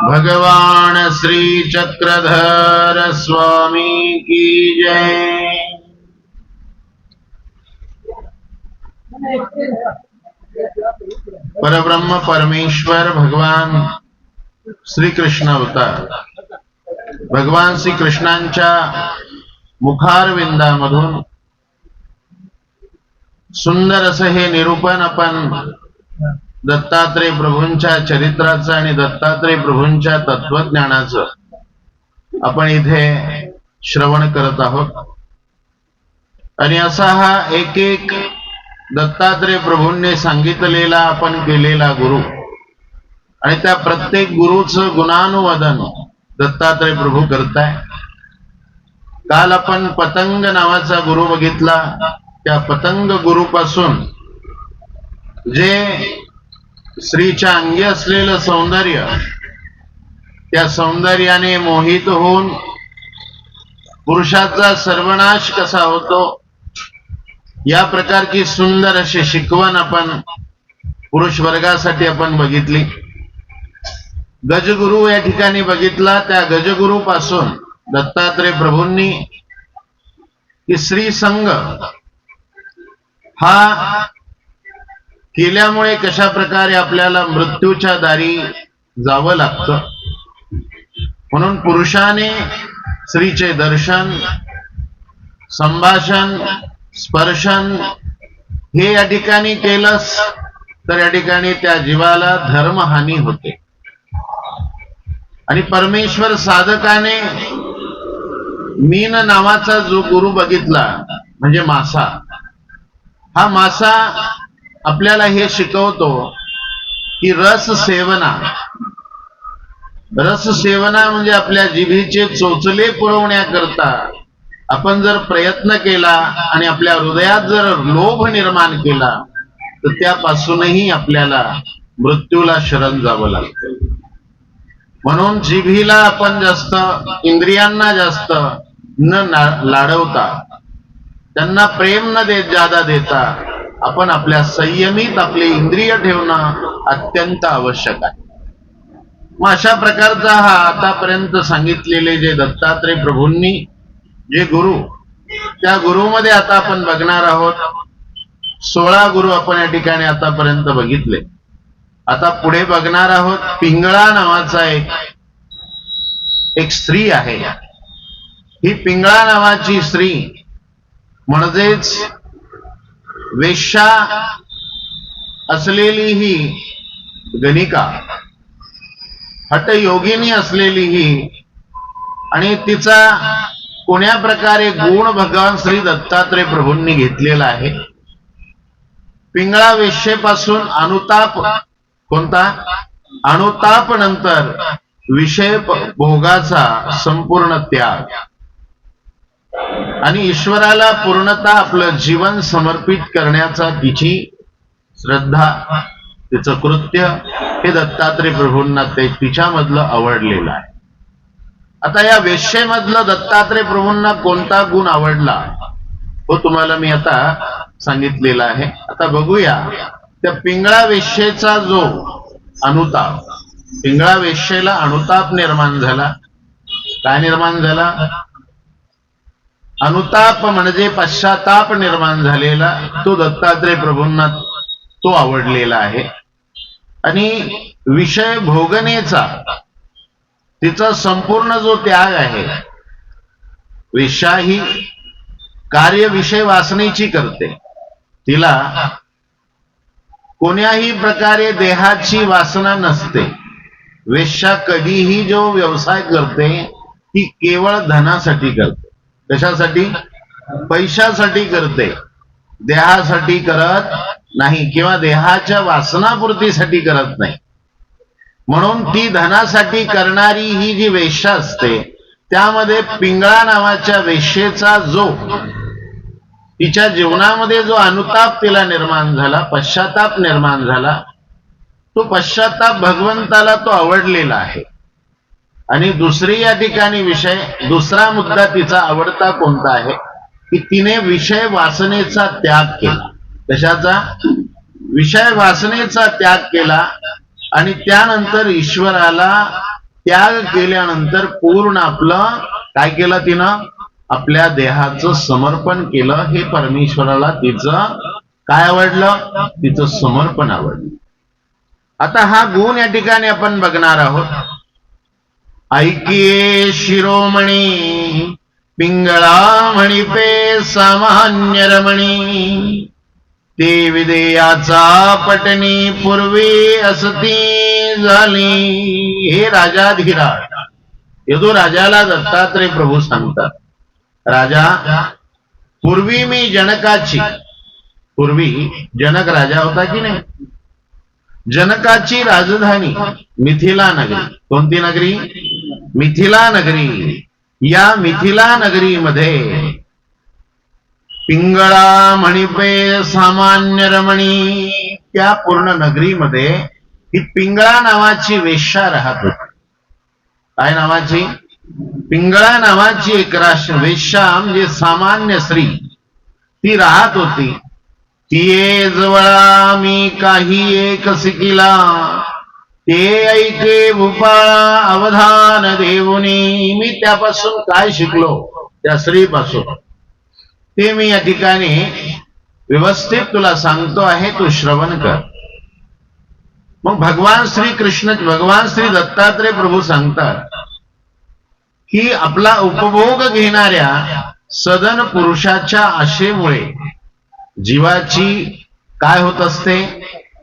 भगवान श्री चक्रधर स्वामी की जय। परब्रह्म परमेश्वर भगवान श्री कृष्ण अवतार भगवान श्री कृष्णांच्या मुखारविंदामधून सुंदर असं हे निरूपण आपण दत्तात्रय प्रभूंच्या चरित्राचं आणि दत्तात्रय प्रभूंच्या तत्वज्ञानाचं आपण इथे श्रवण करत आहोत। आणि असा हा एक एक दत्तात्रय प्रभूंनी सांगितलेला आपण केलेला गुरु आणि त्या प्रत्येक गुरुचं गुणानुवादन दत्तात्रय प्रभू करताय। काल आपण पतंग नावाचा गुरु बघितला। त्या पतंग गुरुपासून जे स्त्रीच्या अंगी असलेलं सौंदर्य, त्या सौंदर्याने मोहित होऊन पुरुषाचा सर्वनाश कसा होतो या प्रकारची सुंदर अशी शिकवण आपण पुरुष वर्गासाठी आपण बघितली। गजगुरु या ठिकाणी बघितला। त्या गजगुरु पासून दत्तात्रय प्रभूंनी की श्री संघ हा केल्यामुळे कशा प्रकारे आपल्याला मृत्यूच्या दारी जावं लागतं, म्हणून पुरुषाने स्त्रीचे दर्शन, संभाषण, स्पर्शन हे या ठिकाणी केलंस तर या ठिकाणी त्या जीवाला धर्महानी होते। आणि परमेश्वर साधकाने मीन नावाचा जो गुरु बघितला म्हणजे मासा, हा मासा आपल्याला हे शिकवतो की रस सेवना म्हणजे आपल्या जिभेचे चोचले पुरवण्याकरता आपण जर प्रयत्न केला आणि आपल्या हृदयात जर लोभ निर्माण केला तर त्यापासूनही आपल्याला मृत्यूला शरण जावं लागतं। म्हणून जिभेला आपण जास्त, इंद्रियांना जास्त न लाडवता, त्यांना प्रेम न जादा देता आपण आपल्या संयमीत आपले इंद्रिय ठेवणं अत्यंत आवश्यक आहे। मग अशा प्रकारचा हा आतापर्यंत सांगितलेले जे दत्तात्रय प्रभूंनी जे गुरु, त्या गुरुमध्ये आता आपण बघणार आहोत 16 गुरु आपण या ठिकाणी आतापर्यंत बघितले। आता पुढे बघणार आहोत पिंगळा नावाचा एक स्त्री आहे। ही पिंगळा नावाची स्त्री म्हणजेच वेश्या असलेली ही गणिका, हठयोगिनी असलेली ही, आणि तिचा कोण्या प्रकारे गुण भगवान श्री दत्तात्रय प्रभूंनी घेतलेला आहे। पिंगळा वेश्येपासून अनुताप, कोणता अनुताप नंतर विषय भोगाचा संपूर्ण त्याग आणि ईश्वराला पूर्णतः आपलं जीवन समर्पित करण्याचा तिची श्रद्धा, तिचं कृत्य हे दत्तात्रय प्रभूंना ते तिच्यामधलं आवडलेलं आहे। आता या वेश्येमधलं दत्तात्रय प्रभूंना कोणता गुण आवडला हो तुम्हाला मी आता सांगितलेला आहे। आता बघूया त्या पिंगळा वेश्येचा जो अनुताप, पिंगळा वेश्येला अनुताप निर्माण झाला। काय निर्माण झाला? अनुताप म्हणजे पश्चाताप निर्माण झालेला, तो दत्तात्रय प्रभूंना तो आवडलेला आहे। आणि विषय भोगनेचा तिचा संपूर्ण जो त्याग आहे, वेश्या ही कार्य विषय वासनेची करते, तिला कोण्याही प्रकारे देहाची वासना नसते। वेश्या कधीही जो व्यवसाय करते ती केवळ धनासाठी करते। कशासाठी? पैशासाठी करते, देहासाठी करत नाही किंवा देहाच्या वासनापूर्तीसाठी करत नाही। म्हणून ती धनासाठी करणारी ही जी वेश्या असते त्यामध्ये पिंगळा नावाच्या वेश्येचा जो तिच्या जीवनामध्ये जो अनुताप तिला निर्माण झाला, पश्चाताप निर्माण झाला, तो पश्चाताप भगवंताला तो आवडलेला आहे। आणि दुसरी या ठिकाणी विषय, दुसरा मुद्दा तिचा आवडता कोणता आहे की तिने विषय वासनेचा त्याग केला। कशाचा? विषय वासनेचा त्याग केला आणि त्यानंतर ईश्वराला त्याग केल्यानंतर पूर्ण आपलं काय केलं तिनं? आपल्या देहाचं समर्पण केलं. हे परमेश्वराला तिचं काय आवडलं? तिचं समर्पण आवडलं. आता हा गुण या ठिकाणी आपण बघणार आहोत. ऐकिये शिरोमणी पिंगळा म्हणिपे सामान्य रमणी, ते विदेयाचा पटणी पूर्वी असती झाली. हे राजाधिराज, यदू राजाला दत्तात्रय प्रभू सांगतात, राजा पूर्वी मी जनकाची, पूर्वी जनक राजा होता की नाही, जनकाची राजधानी मिथिला नगरी. कोणती नगरी? मिथिला नगरी. या मिथिला नगरीमध्ये पिंगळा म्हणिपे सामान्य रमणी, त्या पूर्ण नगरीमध्ये ही पिंगळा नावाची वेश्या राहत होती. काय नावाची? पिंगळा नावाची एक वेश्या म्हणजे सामान्य स्त्री ती राहत होती. तिये जवळा मी काही एक शिकिला, ते ऐके भूपाळा अवधान देऊनी. मी त्यापासून काय शिकलो? त्या स्त्रीपासून ते मी या ठिकाणी व्यवस्थित तुला सांगतो आहे, तू श्रवण कर. मग भगवान श्री कृष्ण, भगवान श्री दत्तात्रय प्रभू सांगतात की आपला उपभोग घेणाऱ्या सदन पुरुषाच्या आशेमुळे जीवाची काय होत असते?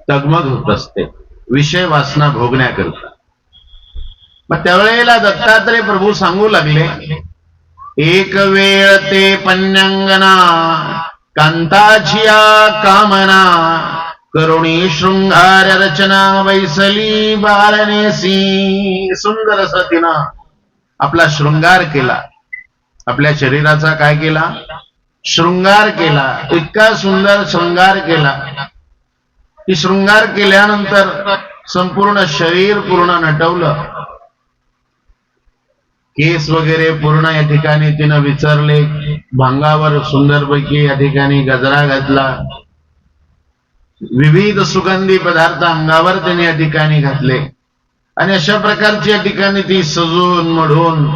तगमग होत असते, विषय वासना भोगण्याकरता. मग त्यावेळेला दत्तात्रय प्रभू सांगू लागले, एक वेळ ते पन्यंगना कांताची कामना, करुणी शृंगार रचना वैसली बाळनेसी. सुंदर सतीनं आपला शृंगार केला, आपल्या शरीराचा काय केला? शृंगार केला. इतका सुंदर शृंगार केला की शृंगार केल्यानंतर संपूर्ण शरीर पूर्ण नटवलं, केस वगैरे पूर्ण या ठिकाणी तिनं विचारले, भांगावर सुंदरपैकी या ठिकाणी गजरा घातला, विविध सुगंधी पदार्थ अंगावर तिने या ठिकाणी घातले आणि अशा प्रकारची या ठिकाणी ती सजून मढून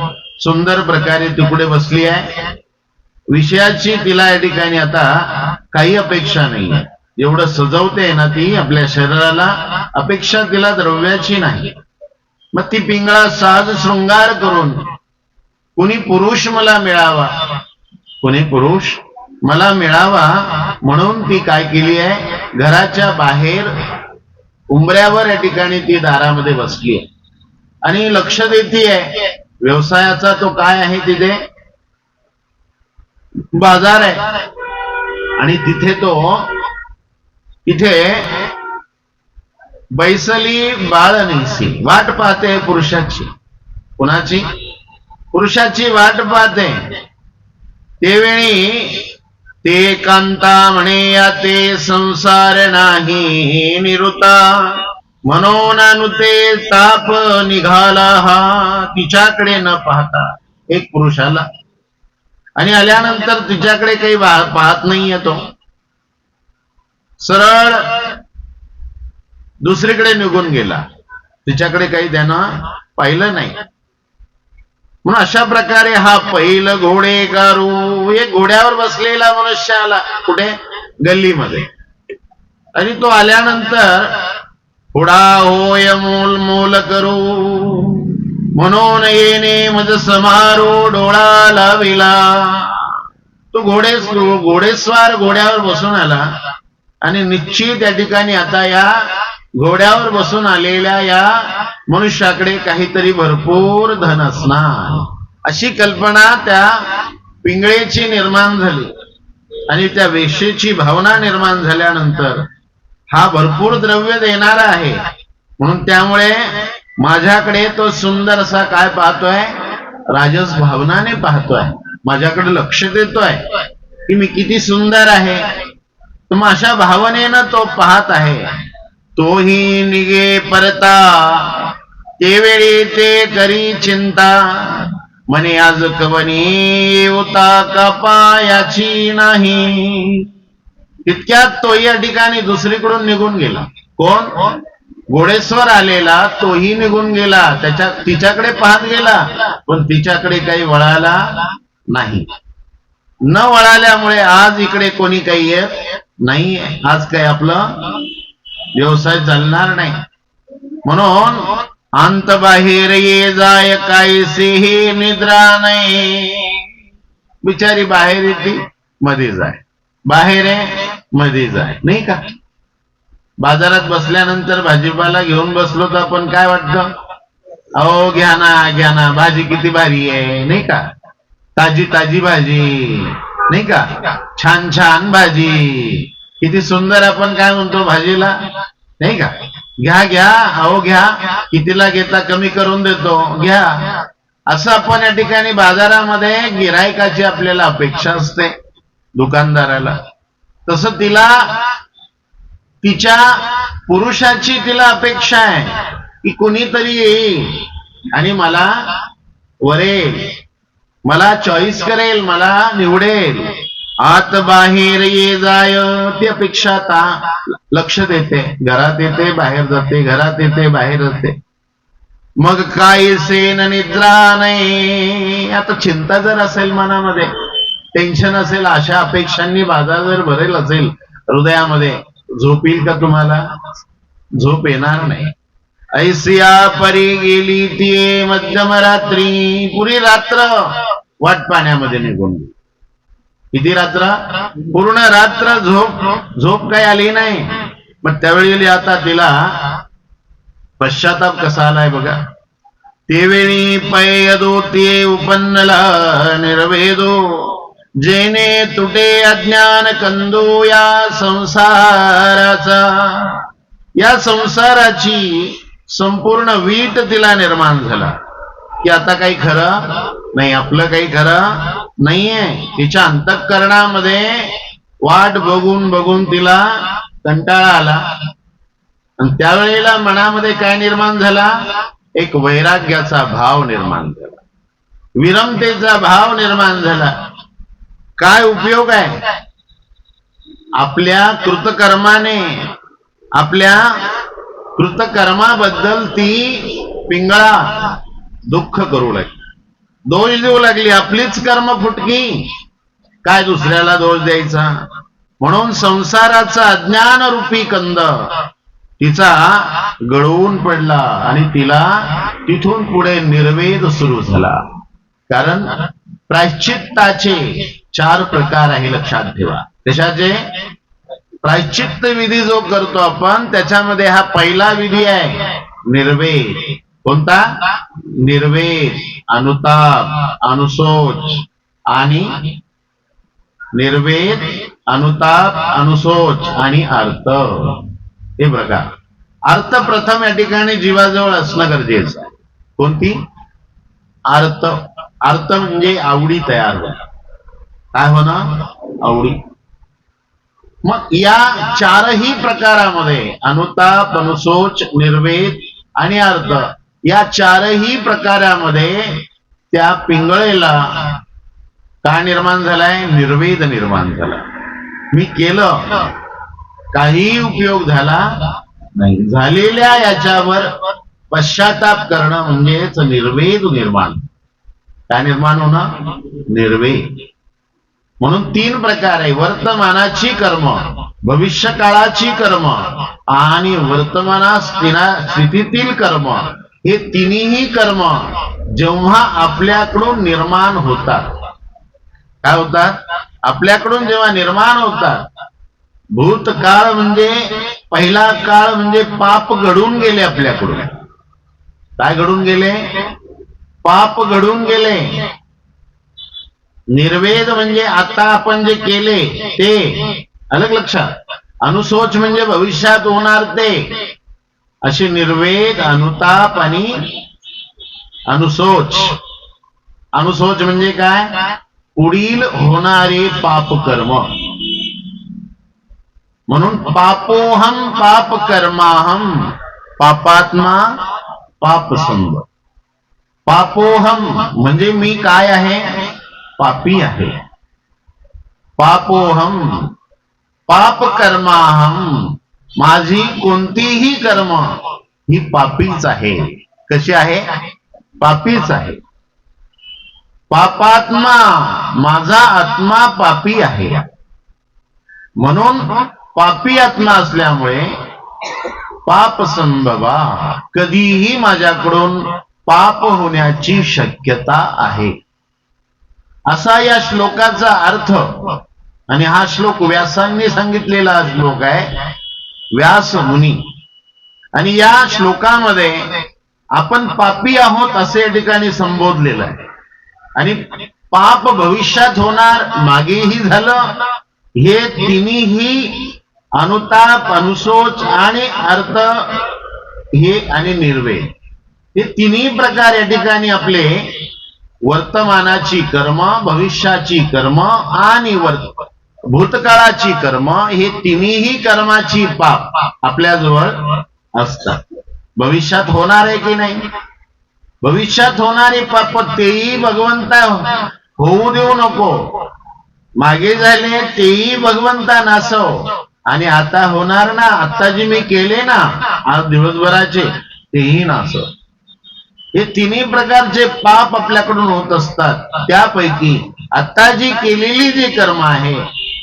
सुंदर प्रकारे तिकडे बसली आहे. विषयाची तिला या ठिकाणी आता काही अपेक्षा नाही आहे. एवढं सजवते ना ती आपल्या शरीराला, अपेक्षा तिला द्रव्याची नाही. मग ती पिंगळा साज शृंगार करून कुणी पुरुष मला मिळावा, कुणी पुरुष मला मिळावा म्हणून ती काय केली आहे? घराच्या बाहेर उंबऱ्यावर या ठिकाणी ती दारामध्ये बसली आहे आणि लक्ष देते आहे. व्यवसायाचा तो काय आहे? तिथे बाजार आहे आणि तिथे बैसली बाळनेसी वाट पाहते पुरुषाची. कुणाची? पुरुषाची वाट पाहते. त्यावेळी ते कांता म्हणे या ते संसार नाही निरुता, म्हणून अनुते ताप निघाला हा. तिच्याकडे न पाहता एक पुरुषाला, आणि आल्यानंतर तिच्याकडे काही पाहत नाही येतो, सरळ दुसरीकडे निघून गेला. तिच्याकडे काही त्यानं पाहिलं नाही. म्हणून अशा प्रकारे हा पैल घोडे गारू, एक घोड्यावर बसलेला मनुष्य आला कुठे? गल्लीमध्ये. आणि तो आल्यानंतर थोडा होय मूल मूल करू, म्हणून येणे मज समारो डोळा लाविला. तो घोडेस्वार घोड्यावर बसून आला आणि निश्चित या ठिकाणी आता या घोड्यावर बसून आलेल्या या मनुष्याकडे काहीतरी भरपूर धन असणार, अशी कल्पना त्या पिंगळेची निर्माण झाली. आणि त्या वेश्येची भावना निर्माण झाल्यानंतर हा भरपूर द्रव्य देणारा आहे म्हणून त्यामुळे माझ्याकडे तो सुंदर असा काय पाहतोय? राजस भावनाने पाहतोय, माझ्याकडे लक्ष देतोय की मी किती सुंदर आहे. तर मग अशा भावनेनं तो पाहत आहे. तोही निगे परता, त्यावेळी ते करी चिंता, म्हणे आज कवनी येवता का पायाची नाही. तितक्यात तो या ठिकाणी दुसरीकडून निघून गेला. कोण? घोडेस्वर आलेला तोही निघून गेला, तिच्याकडे पाहत गेला, पण तिच्याकडे काही वळाला नाही. न वळाल्यामुळे आज इकडे कोणी काही येत नाहीये. आज काही आपलं व्यवसाय चालणार नाही. म्हणून अंत बाहेर ये जाय कायसे हे निद्रा नाही. बिचारी बाहेर येते मध्ये जाय, बाहेर आहे मध्ये जाय, नाही का? बाजारात बसल्यानंतर भाजीपाला घेऊन बसलो तर आपण काय वाटतं, अहो घ्या ना भाजी किती भारी आहे, नाही का? ताजी ताजी भाजी, नाही का? छान छान भाजी, किती सुंदर. आपण काय म्हणतो भाजीला, नाही का? घ्या अहो घ्या, कितीला घेता, कमी करून देतो, घ्या. असं आपण या ठिकाणी बाजारामध्ये गिरायकाची आपल्याला अपेक्षा असते दुकानदाराला. तसं तिच्या पुरुषाची तिला अपेक्षा आहे की कोणीतरी येईल आणि मला वरेल, मला चॉईस करेल, मला निवडेल. आत बाहेर ये जाय, ती अपेक्षा लक्ष देते. घरात येते बाहेर जाते, घरात येते बाहेर जाते. मग काय सेन निद्रा नाही. आता चिंता जर असेल मनामध्ये, टेन्शन असेल, अशा अपेक्षांनी बाजार जर भरेल असेल हृदयामध्ये, झोप येईल का तुम्हाला? झोप येणार नाही. ऐसिया परी गेली ती मध्यम रात्री, पुरी रात्र वाट पाण्यामध्ये निघून गेली. किती रात्र? पूर्ण रात्र झोप काही आली नाही. मग त्यावेळी आता तिला पश्चाताप कसा आलाय बघा. तेवेळी पयदो ते उपन्नला निर्वेदो, जेने तुटे अज्ञान कंदो या संसाराचा. या संसाराची संपूर्ण वीट तिला निर्माण झाला की आता काही खरं नाही, आपलं काही खरं नाहीये. तिच्या अंतःकरणामध्ये वाट बघून बघून तिला कंटाळा आला. आणि त्यावेळेला मनामध्ये काय निर्माण झाला? एक वैराग्याचा भाव निर्माण झाला, विरमतेचा भाव निर्माण झाला. काय उपयोग आहे? आपल्या कृतकर्माने, आपल्या कृतकर्माबद्दल ती पिंगळा दुःख करू लागली, दोष देऊ लागली. आपलीच कर्म फुटकी, काय दुसऱ्याला दोष द्यायचा? म्हणून संसाराचा अज्ञान रूपी कंद तिचा गळून पडला आणि तिला तिथून पुढे निर्वेद सुरू झाला. कारण प्रायश्चित्ताचे 4 प्रकार आहे, लक्षात ठेवा. त्याच्याचे प्रायश्चित्त विधी जो करतो आपण, त्याच्यामध्ये हा पहिला विधी आहे निर्वेद. कोणता? निर्वेद, अनुताप, अनुशोच आणि निर्वेद, अनुताप, अनुशोच आणि अर्थ. हे प्रकार. अर्थ प्रथम या ठिकाणी जीवाजवळ असणं गरजेचं आहे. कोणती? अर्थ. अर्थ म्हणजे आवडी तयार होणं. काय होणं? आवडी. मग या 4ही प्रकारामध्ये अनुताप, अनुशोच, निर्वेद आणि अर्थ, या 4ही प्रकारामध्ये त्या पिंगळेला काय निर्माण झालाय? निर्वेद निर्माण झाला. मी केलं, काही उपयोग झाला नाही. झालेल्या याच्यावर पश्चाताप करणं म्हणजेच निर्वेद निर्माण. काय निर्माण होणं? निर्वेद. म्हणून 3 प्रकार आहे: वर्तमानाची कर्म, भविष्यकाळाची कर्म आणि वर्तमाना स्थितीतील कर्म. हे तिन्ही कर्म जेव्हा आपल्याकडून निर्माण होतात, काय होतात? आपल्याकडून जेव्हा निर्माण होतात, भूतकाळ म्हणजे पहिला काळ म्हणजे पाप घडून गेले आपल्याकडून. काय घडून गेले? पाप घडून गेले. निर्वेद म्हणजे आता आपण जे केले ते, अलग लक्षात. अनुशोच म्हणजे भविष्यात होणार ते. असे निर्वेद, अनुताप आणि अनुशोच. अनुशोच म्हणजे काय? पुढील होणारे पाप कर्म. म्हणून पापोहम पाप कर्माहम, पापात्मा पाप संग. पापोहम म्हणजे मी काय आहे? पापी आहे. पापोहम पाप कर्माहम, माझी कोणतीही कर्म ही पापीच आहे. कशी आहे? पापीच आहे. पापात्मा, माझा आत्मा पापी आहे. म्हणून पापी आत्मा असल्यामुळे पाप संभवा, कधीही माझ्याकडून पाप होण्याची शक्यता आहे. असा या श्लोकाचा अर्थ. आणि हा श्लोक व्यासांनी सांगितलेला श्लोक आहे, व्यास मुनी. आणि या श्लोकामध्ये आपण पापी आहोत असे या ठिकाणी संबोधलेलं आहे. आणि पाप भविष्यात होणार, मागेही झालं. हे तिन्ही अनुताप, अनुशोच आणि अर्थ हे आणि निर्वेद, हे तिन्ही प्रकार या ठिकाणी आपले वर्तमानाची कर्म, भविष्याची कर्म आणि भूतकाळाची कर्म, हे तिन्ही कर्माची पाप आपल्याजवळ असतात. भविष्यात होणार आहे की नाही? भविष्यात होणारे पाप तेही भगवंता होऊ देऊ नको. मागे झाले तेही भगवंता नासव. आणि आता होणार ना, आता जे मी केले ना आज दिवसभराचे, तेही नासव. हे तिन्ही प्रकारचे पाप आपल्याकडून होत असतात. त्यापैकी आता जी केलेली जी कर्म आहे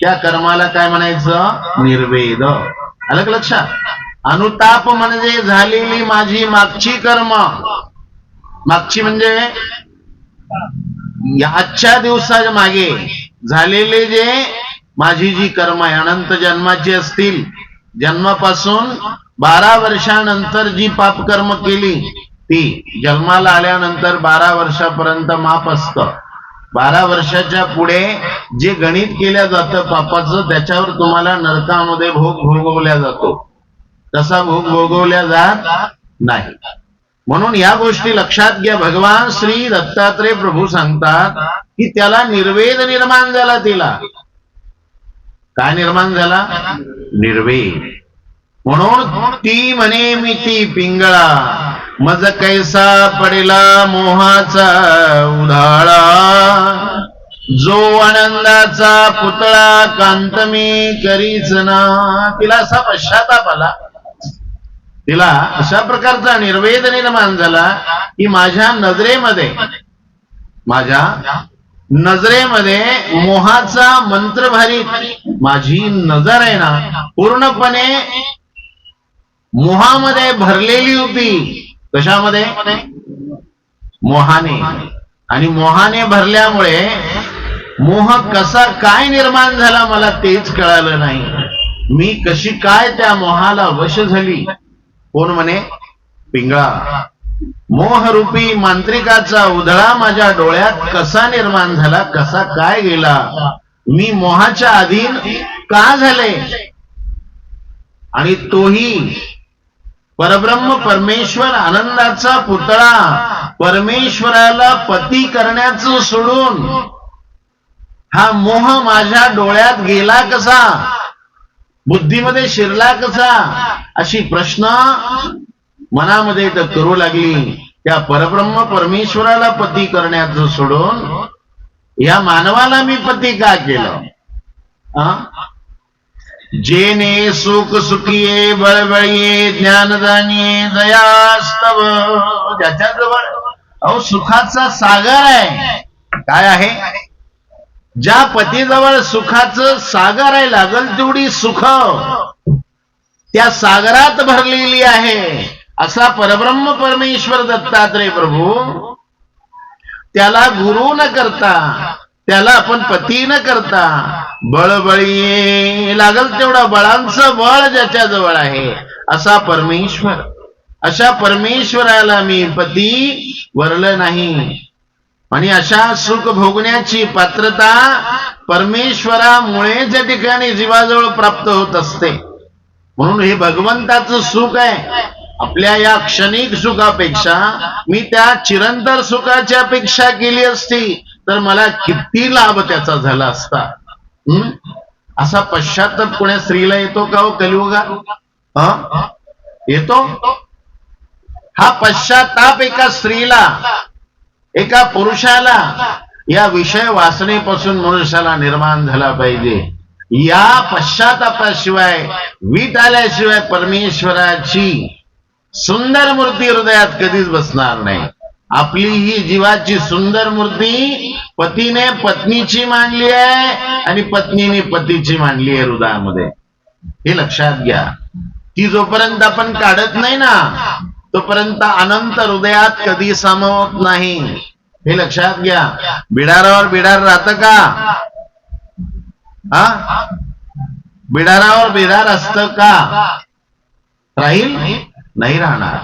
त्या कर्माला काय म्हणायचं? निर्वेद. आलं का लक्षात? अनुताप म्हणजे झालेली माझी मागची कर्म. मागची म्हणजे आजच्या दिवसाच्या मागे झालेले जे माझी जी कर्म आहे, अनंत जन्माची असतील, जन्मापासून 12 वर्षानंतर जी पाप कर्म केली ती जन्माला आल्यानंतर 12 वर्षापर्यंत माफ असतं. 12 वर्षाच्या पुढे जे गणित केल्या जातं पापाचं, त्याच्यावर तुम्हाला नरकामध्ये भोग भोगवल्या जातो. तसा भोग भोगवल्या जात नाही. म्हणून या गोष्टी लक्षात घ्या. भगवान श्री दत्तात्रय प्रभू सांगतात की त्याला निर्वेद निर्माण झाला. तिला काय निर्माण झाला? निर्वेद. म्हणून ती म्हणे मी ती पिंगळा, मज कैसा पडेला मोहाचा उधाळा, जो आनंदाचा पुतळा कांत मी करीच ना. तिला असा पश्चाताप आला, तिला अशा प्रकारचा निर्वेद निर्माण झाला की माझ्या नजरेमध्ये मोहाचा मंत्रभारित माझी नजर आहे ना, पूर्णपणे मोहामध्ये भरलेली होती. कशामध्ये? मोहाने. आणि मोहाने भरल्यामुळे मोह कसा काय निर्माण झाला मला तेच कळालं नाही. मी कशी काय त्या मोहाला वश झाली. कोण म्हणे? पिंगळा. मोहरूपी मांत्रिकाचा उधळा माझ्या डोळ्यात कसा निर्माण झाला, कसा काय गेला, मी मोहाच्या अधीन का झाले. आणि तोही परब्रह्म परमेश्वर आनंदाचा पुतळा, परमेश्वराला पती करण्याचं सोडून हा मोह माझ्या डोळ्यात गेला कसा, बुद्धीमध्ये शिरला कसा, अशी प्रश्न मनामध्ये तर करू लागली. त्या परब्रह्म परमेश्वराला पती करण्याचं सोडून या मानवाला मी पती का केलं. जेने सुख सुखिये बळबळिये ज्ञानदानिये दयास्तव. ज्याच्याजवळ सुखाचा सागर आहे. काय आहे? ज्या पतीजवळ सुखाचं सागर आहे, लागल तेवढी सुख त्या सागरात भरलेली आहे. असा परब्रह्म परमेश्वर दत्तात्रय प्रभू, त्याला गुरु न करता, त्याला आपण पती न करता, बळबळी लागल तेवढं बळांचं बळ ज्याच्या जवळ आहे असा परमेश्वर, अशा परमेश्वराला मी पती वरलं नाही. आणि अशा सुख भोगण्याची पात्रता परमेश्वरामुळे त्या ठिकाणी जीवाजवळ प्राप्त होत असते. म्हणून हे भगवंताचं सुख आहे. आपल्या या क्षणिक सुखापेक्षा मी त्या चिरंतर सुखाची अपेक्षा केली असती तर मला किती लाभ त्याचा झाला असता. असा पश्चाताप कोण्या स्त्रीला येतो का हो कलियुगात? येतो. हा पश्चाताप एका स्त्रीला, एका पुरुषाला या विषय वासनेपासून मनुष्याला निर्माण झाला पाहिजे. या पश्चातापाशिवाय वीट आल्याशिवाय परमेश्वराची सुंदर मूर्ती हृदयात कधीच बसणार नाही. आपली ही जीवाची सुंदर मूर्ती पतीने पत्नीची मांडली आहे आणि पत्नीने पतीची मांडली आहे हृदयामध्ये. हे लक्षात घ्या. ती जोपर्यंत आपण काढत नाही ना तोपर्यंत अनंत हृदयात कधी सामावत नाही. हे लक्षात घ्या. बिडारावर बिडार राहतं का? हा, बिडारावर बिडार असतं का? राहील नाही राहणार.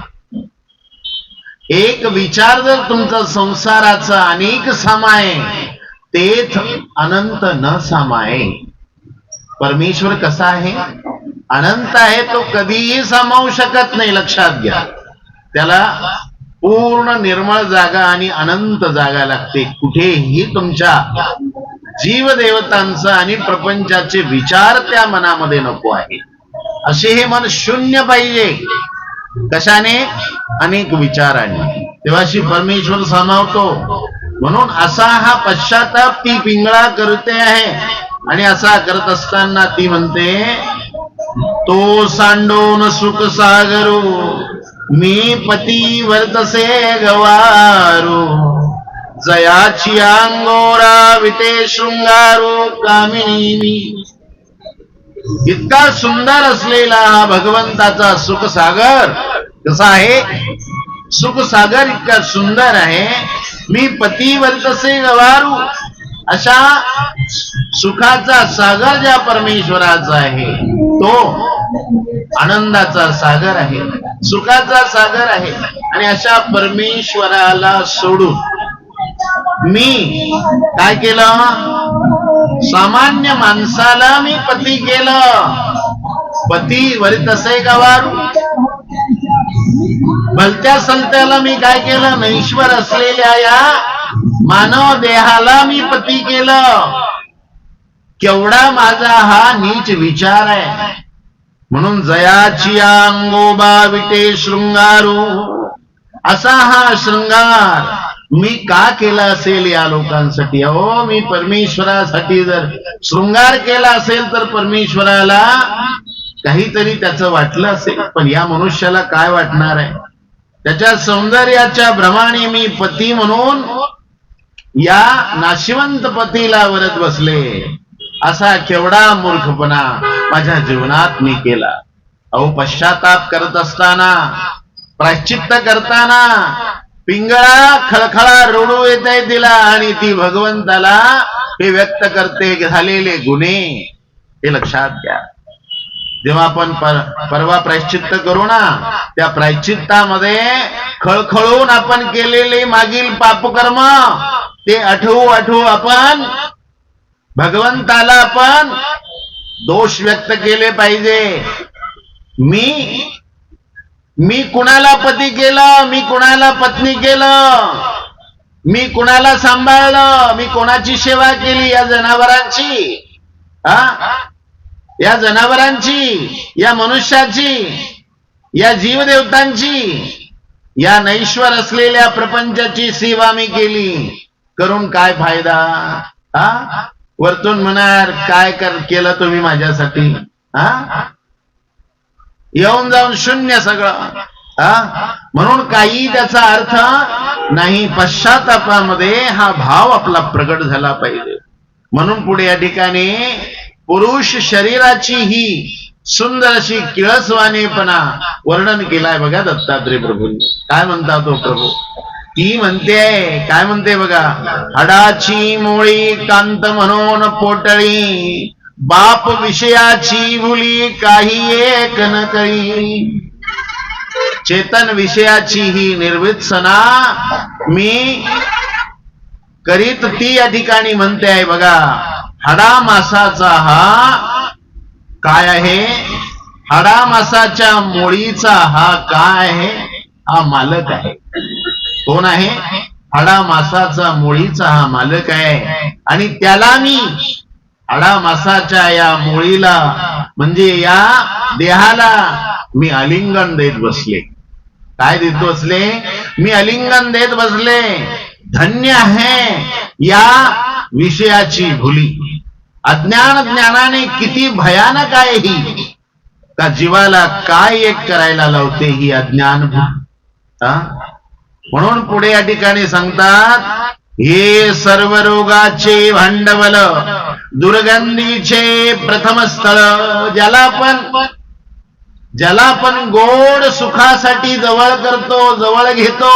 एक विचार जर तुमचा संसाराचा अनेक सामाये तेथ अनंत न सामाये. परमेश्वर कसा आहे? अनंत आहे. तो कधीही सामावू शकत नाही. लक्षात घ्या. त्याला पूर्ण निर्मळ जागा आणि अनंत जागा लागते. कुठेही तुमच्या जीवदेवतांचा आणि प्रपंचाचे विचार त्या मनामध्ये नको आहे. असे हे मन शून्य पाहिजे. कशाने? अनेक विचाराने. तेव्हाशी परमेश्वर सामावतो. म्हणून असा हा पश्चाताप ती पिंगळा करते आहे. आणि असा करत असताना ती म्हणते, तो सांडोन सुख सागरू मी पती वर्तसे गवारू जयाची अंगोरा विटे शृंगारू कामिनी मी. इतका सुंदर असलेला हा भगवंताचा सुखसागर कसा आहे? सुखसागर इतका सुंदर आहे. मी पती वर्तसे गवारू. अशा सुखाचा सागर ज्या परमेश्वराचा आहे तो आनंदाचा सागर आहे, सुखाचा सागर आहे. आणि अशा परमेश्वराला सोडून मी काय केलं? सामान्य माणसाला मी पती केलं. पती वरितसे गवारू. भलत्या सलत्याला मी काय केलं? नैश्वर असलेल्या या मानव देहाला मी पती केलं. केवढा माझा हा नीच विचार आहे. म्हणून जयाची अंगोबा विटे शृंगारू. असा हा शृंगार मी का केला असेल या लोकांसाठी? अहो, मी परमेश्वरासाठी जर शृंगार केला असेल तर परमेश्वराला काहीतरी त्याचं वाटलं असेल. पण या मनुष्याला काय वाटणार आहे? त्याच्या सौंदर्याच्या भ्रमाने मी पती म्हणून या नाशिवंत पतीला वरत बसले. असा केवढा मूर्खपणा माझ्या जीवनात मी केला. अहो, पश्चाताप करत असताना, प्रायश्चित्त करताना पिंगळा खळखळा रडू येत आहे तिला. आणि ती भगवंताला हे व्यक्त करते झालेले गुन्हे. हे लक्षात घ्या. जेव्हा आपण परवा प्रायश्चित्त करू ना, त्या प्रायश्चित्तामध्ये खळखळून आपण केलेले मागील पापकर्म ते आठवू आपण भगवंताला आपण दोष व्यक्त केले पाहिजे. मी कुणाला पती केलं? मी कुणाला पत्नी केलं? मी कुणाला सांभाळलं? मी कोणाची सेवा केली? या जनावरांची, या जनावरांची, या मनुष्याची, या जीवदेवतांची, या नैश्वर असलेल्या प्रपंचाची सेवा मी केली. करून काय फायदा? वरतून म्हणार काय केलं तुम्ही माझ्यासाठी? येऊन जाऊन शून्य सगळं. म्हणून काही त्याचा अर्थ नाही. पश्चातापामध्ये हा भाव आपला प्रगट झाला पाहिजे. म्हणून पुढे या ठिकाणी पुरुष शरीराची ही सुंदर अशी किळसवाणेपणा वर्णन केलाय बघा दत्तात्रय प्रभूंनी. काय म्हणता तो प्रभू? ती म्हणते, काय म्हणते बघा, हाडाची मोळी कांत म्हणून पोटळी बाप विषयाची भुली काही एक न कळी. चेतन विषयाची ही निर्वित्सना मी करीत ती या ठिकाणी म्हणते आहे बघा. हाडा मासाचा हा काय आहे? हाडा मासाच्या मोळीचा हा काय आहे? हा मालक आहे. कोण आहे? हाडा मासाचा मोळीचा हा मालक आहे. आणि त्याला मी हाडा मासाच्या या मोळीला म्हणजे या देहाला मी आलिंगन देत बसले. काय देत बसले? मी आलिंगन देत बसले. धन्य आहे या विषयाची भुली. अज्ञान ज्ञानाने किती भयानक आहे ही, का जीवाला काय एक करायला लावते ही अज्ञान. म्हणून पुढे या ठिकाणी सांगतात, हे सर्व रोगाचे भांडवल दुर्गंधीचे प्रथम स्थळ. ज्याला आपण गोड सुखासाठी जवळ करतो, जवळ घेतो,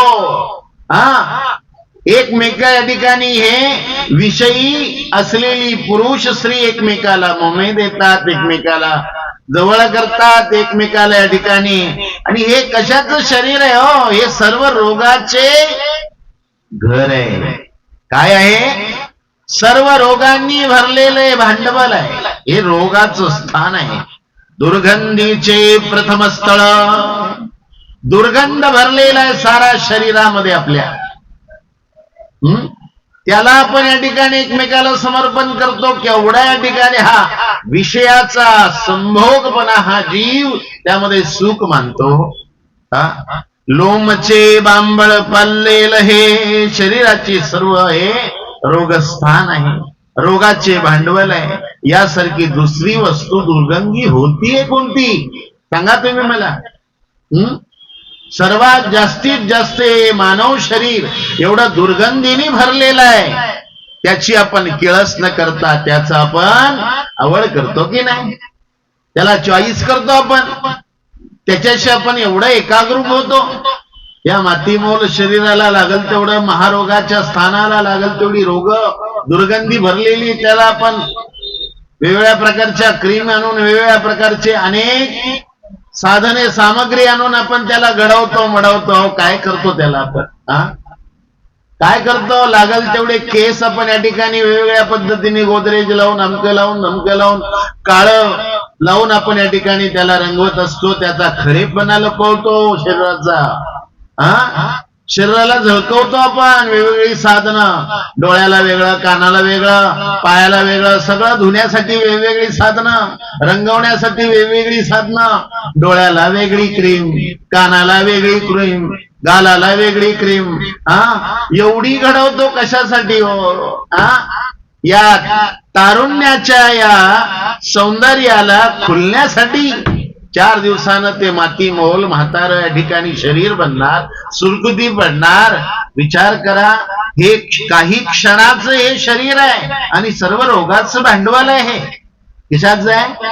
एकमेका या ठिकाणी हे विषयी असलेली पुरुष स्त्री एकमेकाला मोमे देतात, एकमेकाला जवळ करतात, एकमेकाला या ठिकाणी. आणि हे कशाचं शरीर आहे हो? हे सर्व रोगाचे घर आहे. काय आहे? सर्व रोगांनी भरलेले भांडवल आहे. हे रोगाचं स्थान आहे. दुर्गंधीचे प्रथम स्थळ. दुर्गंध भरलेला आहे सारा शरीरामध्ये आपल्या. त्याला आपण या ठिकाणी एकमेकाला समर्पण करतो. केवढा या ठिकाणी हा विषयाचा संभोगपणा हा जीव त्यामध्ये सुख मानतो. लोमचे बांबळ पाललेलं हे शरीराचे सर्व हे रोगस्थान आहे, रोगाचे भांडवल आहे. यासारखी दुसरी वस्तू दुर्गंधी होतीये कोणती? सांगा तुम्ही मला. सर्वात जास्तीत जास्त मानव शरीर एवढं दुर्गंधीने भरलेलं आहे. त्याची आपण किळस न करता त्याचं आपण आवड करतो की नाही? त्याला चॉईस करतो आपण. त्याच्याशी आपण एवढं एकाग्र होतो. या मातीमोल शरीराला लागल तेवढं, महारोगाच्या स्थानाला लागल तेवढी रोग दुर्गंधी भरलेली, त्याला आपण वेगवेगळ्या प्रकारच्या क्रीम आणून, वेगवेगळ्या प्रकारचे अनेक साधने सामग्री आणून आपण त्याला घडवतो, मडवतो. काय करतो त्याला आपण? काय करतो? लागल तेवढे केस आपण या ठिकाणी वेगवेगळ्या पद्धतीने गोदरेज लावून, अमकं लावून, धमकं लावून, काळं लावून आपण या ठिकाणी त्याला रंगवत असतो. त्याचा खरेपणा लपवतो शरीराचा. शरीराला झळकवतो आपण वेगवेगळी साधनं. डोळ्याला वेगळं, कानाला वेगळं, पायाला वेगळं, सगळं धुण्यासाठी वेगवेगळी साधनं, रंगवण्यासाठी वेगवेगळी साधनं. डोळ्याला वेगळी क्रीम, कानाला वेगळी क्रीम, गालाला वेगळी क्रीम. एवढी घडवतो कशासाठी हो? या तारुण्याच्या या सौंदर्याला खुलण्यासाठी. 4 दिवसानं ते माती मोल म्हातार या ठिकाणी शरीर बनणार, सुरकुती पडणार. विचार करा, हे काही क्षणाचं हे शरीर आहे आणि सर्व रोगाचं भांडवल आहे. कशाचं आहे?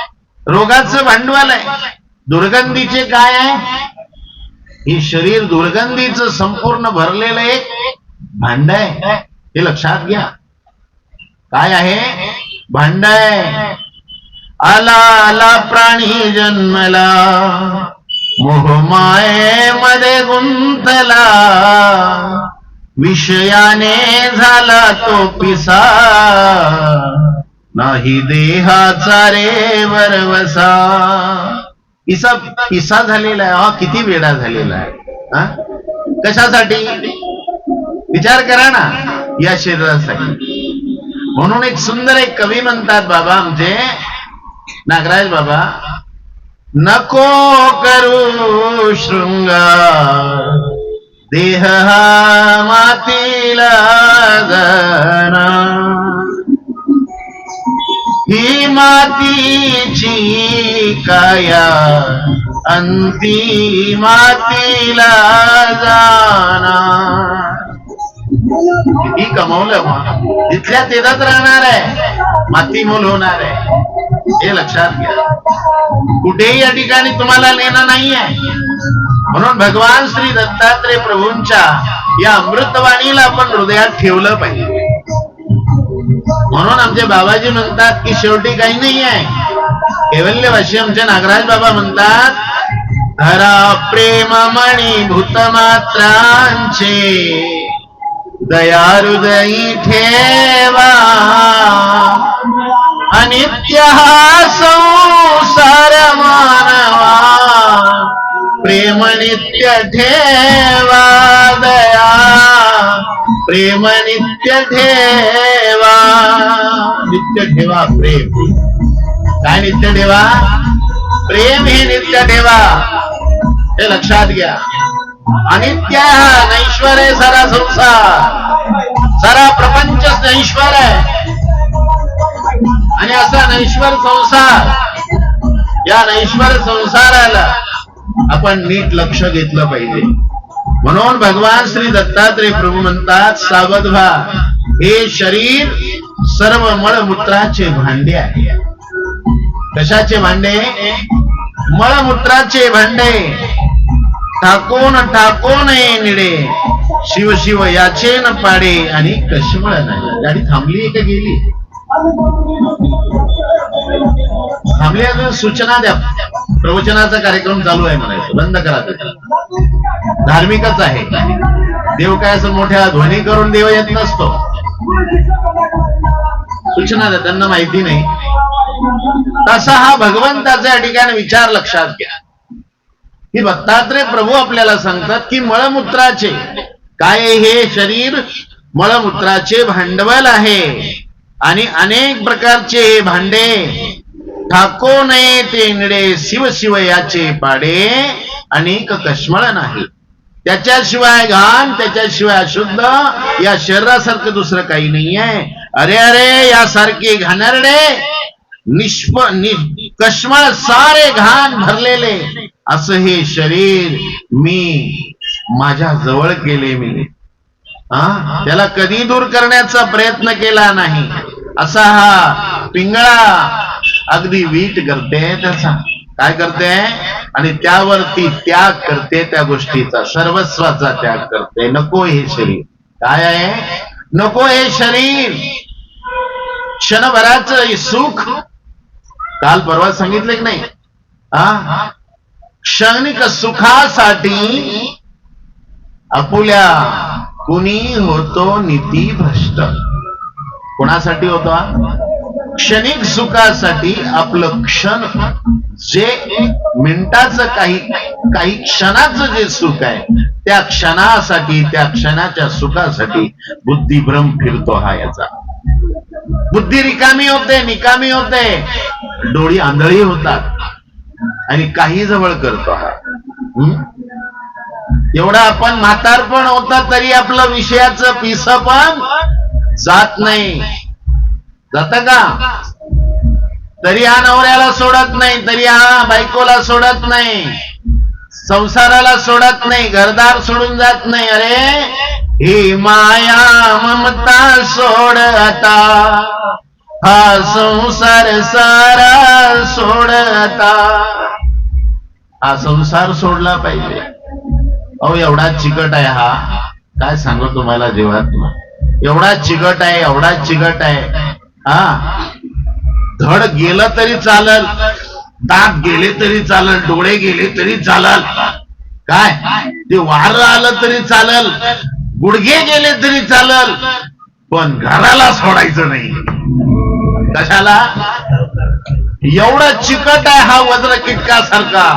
रोगाचं भांडवल आहे. दुर्गंधीचे काय आहे? हे शरीर दुर्गंधीचं संपूर्ण भरलेलं एक भांड आहे. हे लक्षात घ्या. काय आहे? भांड आहे. आला आला प्राणी जन्मला, मोहमाये मध्ये गुंतला, विषयाने झाला तो पिसा, नाही देहाचा रे वरवसा. पिसा झालेला आहे. हा किती वेडा झालेला आहे. कशासाठी? विचार करा ना. या शरीरासाठी. म्हणून एक सुंदर एक कवी म्हणतात बाबा आमचे नागराज बाबा, नको करू शृंगार, देह हा मातीला जाना, ही मातीची काया अंती मातीला जाना. ही कमवलं मग तिथल्या तेदात राहणार आहे, माती मोल होणार आहे. हे लक्षात घ्या. कुठेही या ठिकाणी तुम्हाला नेणं नाहीये. म्हणून भगवान श्री दत्तात्रय प्रभूंच्या या अमृतवाणीला आपण हृदयात ठेवलं पाहिजे. म्हणून आमचे बाबाजी म्हणतात की शेवटी काही नाही आहे. कैवल्यवासी आमचे नागराज बाबा म्हणतात, धरा प्रेम मणी भूतमात्रांचे, दया हृदयी ठेवा, अनित्य हा संसार मानवा, प्रेम नित्य ठेवा, दया प्रेम नित्य ठेवा. नित्य ठेवा प्रेम. काय नित्य ठेवा? प्रेम हे नित्य ठेवा. हे लक्षात घ्या. अनित्य हा नैश्वर आहे सारा संसार, सारा प्रपंच नैश्वर आहे. आणि असा नैश्वर संसार, या नैश्वर संसाराला आपण नीट लक्ष घेतलं पाहिजे. म्हणून भगवान श्री दत्तात्रय प्रभू म्हणतात, सावध व्हा, हे शरीर सर्व मळमूत्राचे भांडे आहे. कशाचे भांडे? मळमूत्राचे भांडे. टाकून टाकून निडे, शिव शिव याचे न पाडे आणि कश्मळ नाही. गाडी थांबली का गेली? थांबली. अजून सूचना द्या. प्रवचनाचा कार्यक्रम चालू आहे म्हणायचं, बंद करा. धार्मिकच आहे. देव काय असं मोठ्या ध्वनी करून देव येत नसतो. सूचना द्या, त्यांना माहिती नाही. तसा हा भगवंताचा या ठिकाणी विचार लक्षात घ्या की दत्तात्रय प्रभू आपल्याला सांगतात की मळमूत्राचे काय? हे शरीर मळमूत्राचे भांडवल आहे आणि अनेक प्रकारचे हे भांडे ठाको नये ते निडे, शिव शिव याचे पाडे अनेक कश्मळ नाही. त्याच्याशिवाय घाण, त्याच्याशिवाय अशुद्ध या शरीरासारखं दुसरं काही नाही आहे. अरे अरे, यासारखे घाणेरडे कश्मळ सारे घाण भरलेले असं हे शरीर मी माझ्या जवळ केले. मी त्याला कधी दूर करण्याचा प्रयत्न केला नाही. असा हा पिंगळा अगदी वीट करते, त्याचा काय करते आणि त्यावरती त्याग करते, त्या गोष्टीचा सर्वस्वाचा त्याग करते. नको हे शरीर. काय आहे? नको हे शरीर. क्षणभराचं सुख काल परवा सांगितलं की नाही? क्षणिक सुखासाठी आपुल्या कुणी होतो नीती भ्रष्ट. कोणासाठी होतो? क्षणिक सुखासाठी. आपलं क्षण जे मिनिटाचं काही क्षणाचं जे सुख आहे त्या क्षणासाठी, त्या क्षणाच्या सुखासाठी बुद्धिभ्रम फिरतो हा याचा. बुद्धी रिकामी होते, निकामी होते, डोळी आंधळी होतात आणि काही जवळ करतो हा. एवढा आपण म्हातारपण होता तरी आपलं विषयाचं पिस पण जात नाही. जात का? तरी हा नवऱ्याला सोडत नाही, तरी हा बायकोला सोडत नाही, संसाराला सोडत नाही, घरदार सोडून जात नाही. अरे ही माया ममता सोड आता, हा संसार सारा सोड आता. हा संसार सोडला पाहिजे. अहो एवढा चिकट आहे हा, काय सांगू तुम्हाला जीवात्मा. एवढा चिकट आहे, एवढा चिकट आहे. धड गेलं तरी चालल, दात गेले तरी चालल, डोळे गेले तरी चालल, काय ते वारं आलं तरी चालल, गुडघे गेले तरी चालल, पण घराला सोडायचं नाही. कशाला? एवढा चिकट आहे हा वज्र कीटकासारखा.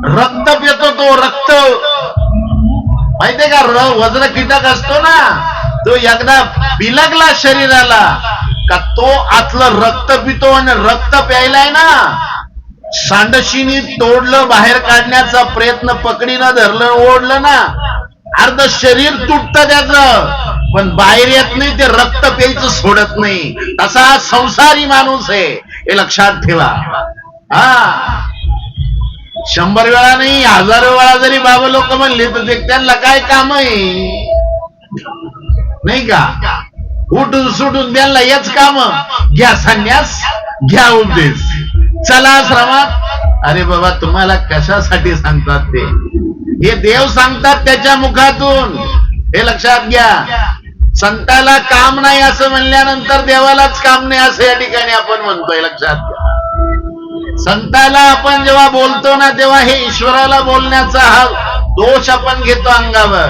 रक्त पितो तो, रक्त. माहितीये का? वज्र कीटक असतो ना, तो एकदा बिलगला शरीराला का तो आतलं रक्त पितो आणि रक्त प्यायलाय ना, सांडशीनी तोडलं, बाहेर काढण्याचा प्रयत्न पकडीनं धरलं, ओढलं ना, अर्ध शरीर तुटतं त्याचं, पण बाहेर येत नाही. ते रक्त प्यायचं सोडत नाही. तसा संसारी माणूस आहे, हे लक्षात ठेवा. 100 वेळा नाही, 1000 वेळा जरी बाबा लोक म्हणले तर ते त्यांना काय काम आहे नाही का? उठून सुटून त्यांना हेच काम. घ्या संन्यास, घ्या उपदेश, चला आश्रमात. अरे बाबा, तुम्हाला कशासाठी सांगतात ते? हे देव सांगतात त्याच्या मुखातून. हे लक्षात घ्या. संताला काम नाही असं म्हणल्यानंतर देवालाच काम नाही असं या ठिकाणी आपण म्हणतोय. लक्षात घ्या. संताला आपण जेव्हा बोलतो ना, तेव्हा हे ईश्वराला बोलण्याचा हा दोष आपण घेतो अंगावर.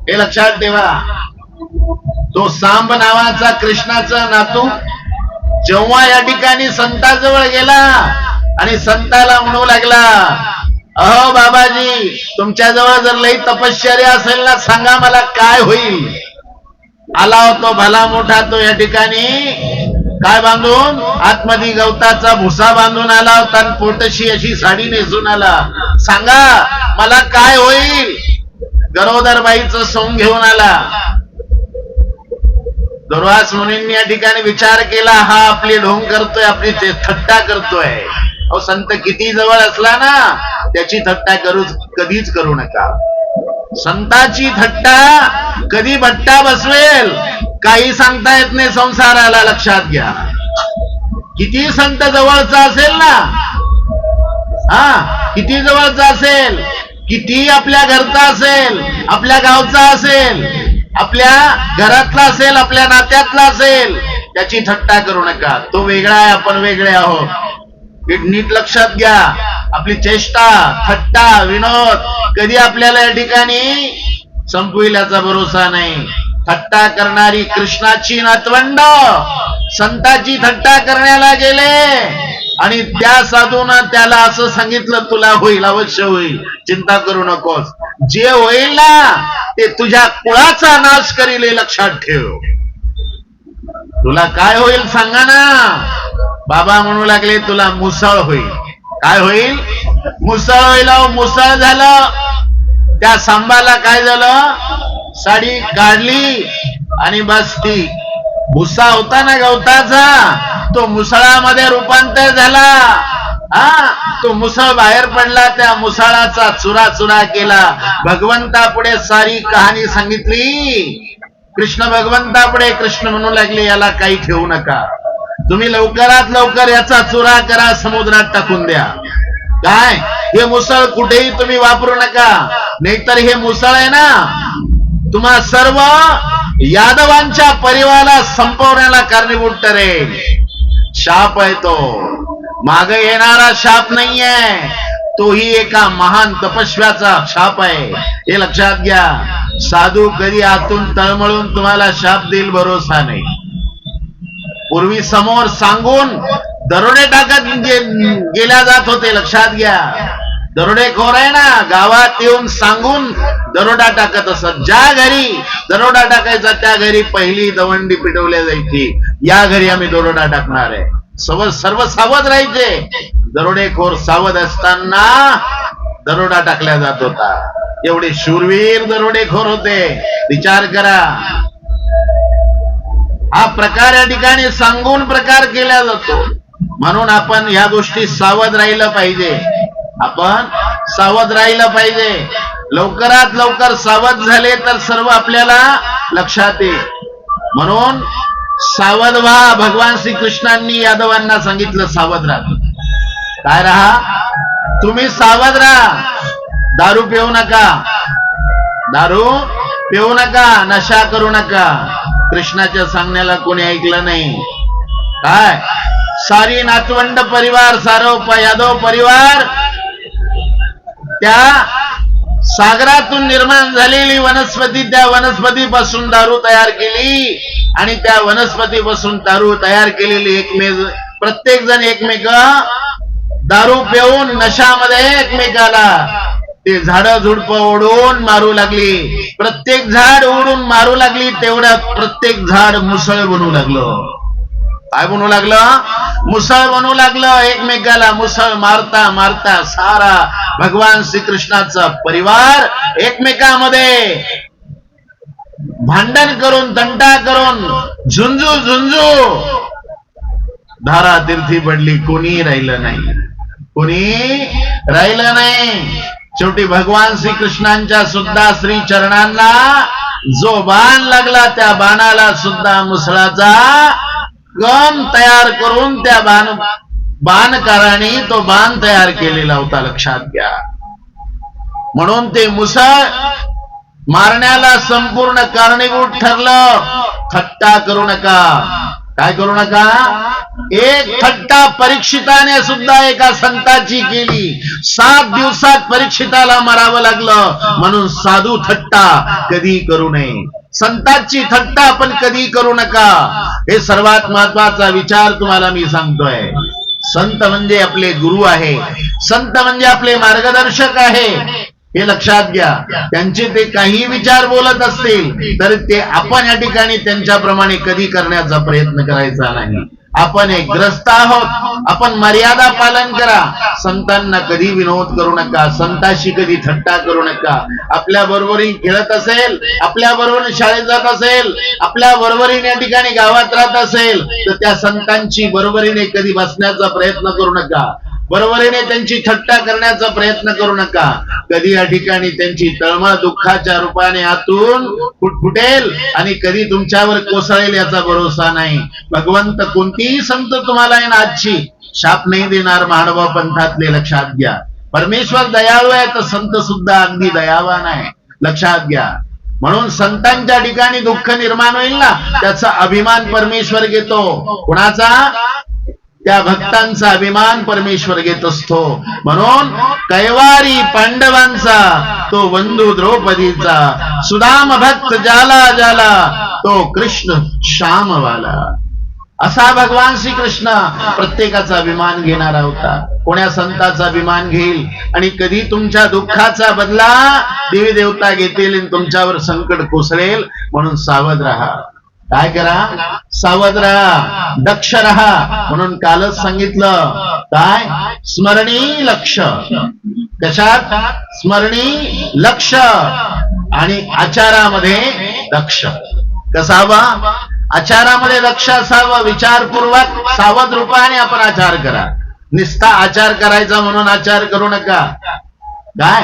हे लक्षात ठेवा. तो सांब नावाचा कृष्णाचा नातू जेव्हा या ठिकाणी संताजवळ गेला आणि संताला म्हणू लागला, अहो बाबाजी, तुमच्याजवळ जर लई तपश्चर्या असेल ना, सांगा मला काय होईल. आला होतो भला मोठा तो या ठिकाणी काय बांधून, आतमध्ये गवताचा भुसा बांधून आला होता आणि पोटशी अशी साडी नेसून आला. सांगा मला काय होईल. गरोदर बाईचं सोंग घेऊन आला. दुर्वास मुनींनी या ठिकाणी विचार केला, हा आपली ढोंग करतोय, आपली थट्टा करतोय. अहो संत किती जवळ असला ना त्याची थट्टा कधीच करू नका. संताची थट्टा कधी भट्टा बसवेल काही सांगता येत नाही संसाराला, लक्षात घ्या. किती संत जवळचा असेल ना, किती जवळचा असेल, किती आपल्या घरचा असेल, आपल्या गावचा असेल, आपल्या घरातला असेल, आपल्या नात्यातला असेल, त्याची थट्टा करू नका. तो वेगळा आहे, आपण वेगळे आहोत. नीट लक्षात घ्या. आपली चेष्टा, थट्टा, विनोद कधी आपल्याला या ठिकाणी संपविल याचा भरोसा नाही. थट्टा करणारी कृष्णाची नातवंड संताची थट्टा करण्याला गेले आणि त्या साधूनं त्याला असं सांगितलं, तुला होईल, अवश्य होईल, चिंता करू नकोस. जे होईल ना ते तुझ्या कुळाचा नाश करील हे लक्षात ठेव. तुला काय होईल सांगा ना. बाबा म्हणू लागले, तुला मुसळ होईल. काय होईल? मुसळ होईल. मुसळ झालं. त्या सांबाला काय झालं, साडी काढली आणि बस ती भुसा होता ना गवताचा, तो मुसळामध्ये रूपांतर झाला. तो मुसळ बाहेर पडला, त्या मुसळाचा चुरा केला. भगवंतापुढे सारी कहाणी सांगितली. कृष्ण भगवंतापुढे कृष्ण म्हणू लागले, याला काही ठेवू नका, तुम्ही लवकरात लवकर याचा चुरा करा, समुद्रात टाकून द्या. काय हे मुसळ कुठेही तुम्ही वापरू नका, नाहीतर हे मुसळ आहे ना तुम्हा सर्व यादवांच्या परिवाराला संपवण्याला कारणीभूत ठरेल. शाप आहे तो, मागे येणारा शाप नाहीये, तोही एका महान तपस्व्याचा शाप आहे, हे लक्षात घ्या. साधू कधी आतून तळमळून तुम्हाला शाप देईल भरोसा नाही. पूर्वी समोर सांगून दरोडे टाकत गेल्या जात होते, लक्षात घ्या. दरोडेखोर आहे ना, गावात येऊन सांगून दरोडा टाकत असत. ज्या घरी दरोडा टाकायचा त्या घरी पहिली दवंडी पिटवल्या जायची, या घरी आम्ही दरोडा टाकणार आहे. सर्व सावध राहायचे. दरोडेखोर सावध असताना दरोडा टाकला जात होता. एवढे शूरवीर दरोडेखोर होते, विचार करा. हा प्रकार या ठिकाणी सांगून प्रकार केला जातो. म्हणून आपण या गोष्टी सावध राहिलं पाहिजे. आपण सावध राहिलं पाहिजे. लवकरात लवकर सावध झाले तर सर्व आपल्याला लक्षात येईल. म्हणून सावध व्हा. भगवान श्रीकृष्णांनी यादवांना सांगितलं, सावध राहा. काय राहा? तुम्ही सावध राहा. दारू पिऊ नका, दारू पिऊ नका, नशा करू नका. कृष्णाच्या सांगण्याला कोणी ऐकलं नाही. काय सारी नातवंड परिवार, सारो यादव परिवार त्या सागरातून निर्माण झालेली वनस्पती, त्या वनस्पतीपासून दारू तयार केली आणि त्या वनस्पतीपासून दारू तयार केलेली प्रत्येक जण एकमेक दारू पिऊन नशामध्ये एकमेकाला ते झाडं झुडपं ओढून मारू लागली. प्रत्येक झाड ओढून मारू लागली, तेवढ्यात प्रत्येक झाड मुसळ बनू लागलं. काय बनू लागलं? मुसळ बनू लागलं. एकमेकाला मुसळ मारता मारता सारा भगवान श्रीकृष्णाचा परिवार एकमेकामध्ये भांडण करून, तंटा करून, झुंजू धारा तीर्थी पडली. कोणी राहिलं नाही, कोणी राहिलं नाही. शेवटी भगवान श्रीकृष्णांच्या सुद्धा श्री चरणांना जो बाण लागला, त्या बाणाला सुद्धा मुसळाचा गण तयार करून त्या बाणकाराने तो बाण तयार केलेला होता, लक्षात घ्या. म्हणून ते मुसळ मारण्याला संपूर्ण कारणीभूत ठरलं. थट्टा करू नका. काय करू नका? एक थट्टा परीक्षिताने सुद्धा एका संताची केली. 7 दिवसात परीक्षिताला मारावं लागलं. म्हणून साधू थट्टा कधी करू नये. संतांची थट्टा आपण कधी करू नका. हे सर्वात महत्वाचा विचार तुम्हाला मी सांगतोय. संत म्हणजे आपले गुरु आहे, संत म्हणजे आपले मार्गदर्शक आहे, हे लक्षात घ्या. त्यांचे ते काही विचार बोलत असतील तर ते आपण या ठिकाणी त्यांच्याप्रमाणे कधी करण्याचा प्रयत्न करायचा नाही. आपण एक ग्रस्त आहोत. आपण मर्यादा पालन करा. संतांना कधी विनोद करू नका, संतांशी कधी थट्टा करू नका. आपल्या बरोबरी खेळत असेल, आपल्या बरोबर शाळेत जात असेल, आपल्या बरोबरीने या ठिकाणी गावात राहत असेल तर त्या संतांची बरोबरीने कधी बसण्याचा प्रयत्न करू नका, बरोबरीने त्यांची थट्टा करण्याचा प्रयत्न करू नका. कधी या ठिकाणी त्यांची तळमळ दुःखाच्या रूपाने आतून फुटफुटेल आणि कधी तुमच्यावर कोसळेल याचा भरोसा नाही. भगवंत कोणतीही संत तुम्हाला आजची शाप नाही देणार. मानव पंथातले लक्षात घ्या. परमेश्वर दयाळू आहे तर संत सुद्धा अगदी दयावान आहे, लक्षात घ्या. म्हणून संतांच्या ठिकाणी दुःख निर्माण होईल ना, त्याचा अभिमान परमेश्वर घेतो. कुणाचा? त्या भक्तांचा अभिमान परमेश्वर घेत असतो. म्हणून कैवारी पांडवांचा तो बंधू द्रौपदीचा, सुदाम भक्त जाला जाला तो कृष्ण श्यामवाला. असा भगवान श्रीकृष्ण प्रत्येकाचा अभिमान घेणारा होता. कोण्या संताचा अभिमान घेईल आणि कधी तुमच्या दुःखाचा बदला देवी देवता घेतील आणि तुमच्यावर संकट कोसळेल. म्हणून सावध राहा. काय करा? सावध राहा, दक्ष राहा. म्हणून कालच सांगितलं काय? स्मरणी लक्ष. कशात? स्मरणी लक्ष आणि आचारामध्ये दक्ष. कसावा? आचारामध्ये दक्ष असावं. विचारपूर्वक सावध रूपाने आपण आचार करा. निस्ता आचार करायचा म्हणून आचार करू नका. काय?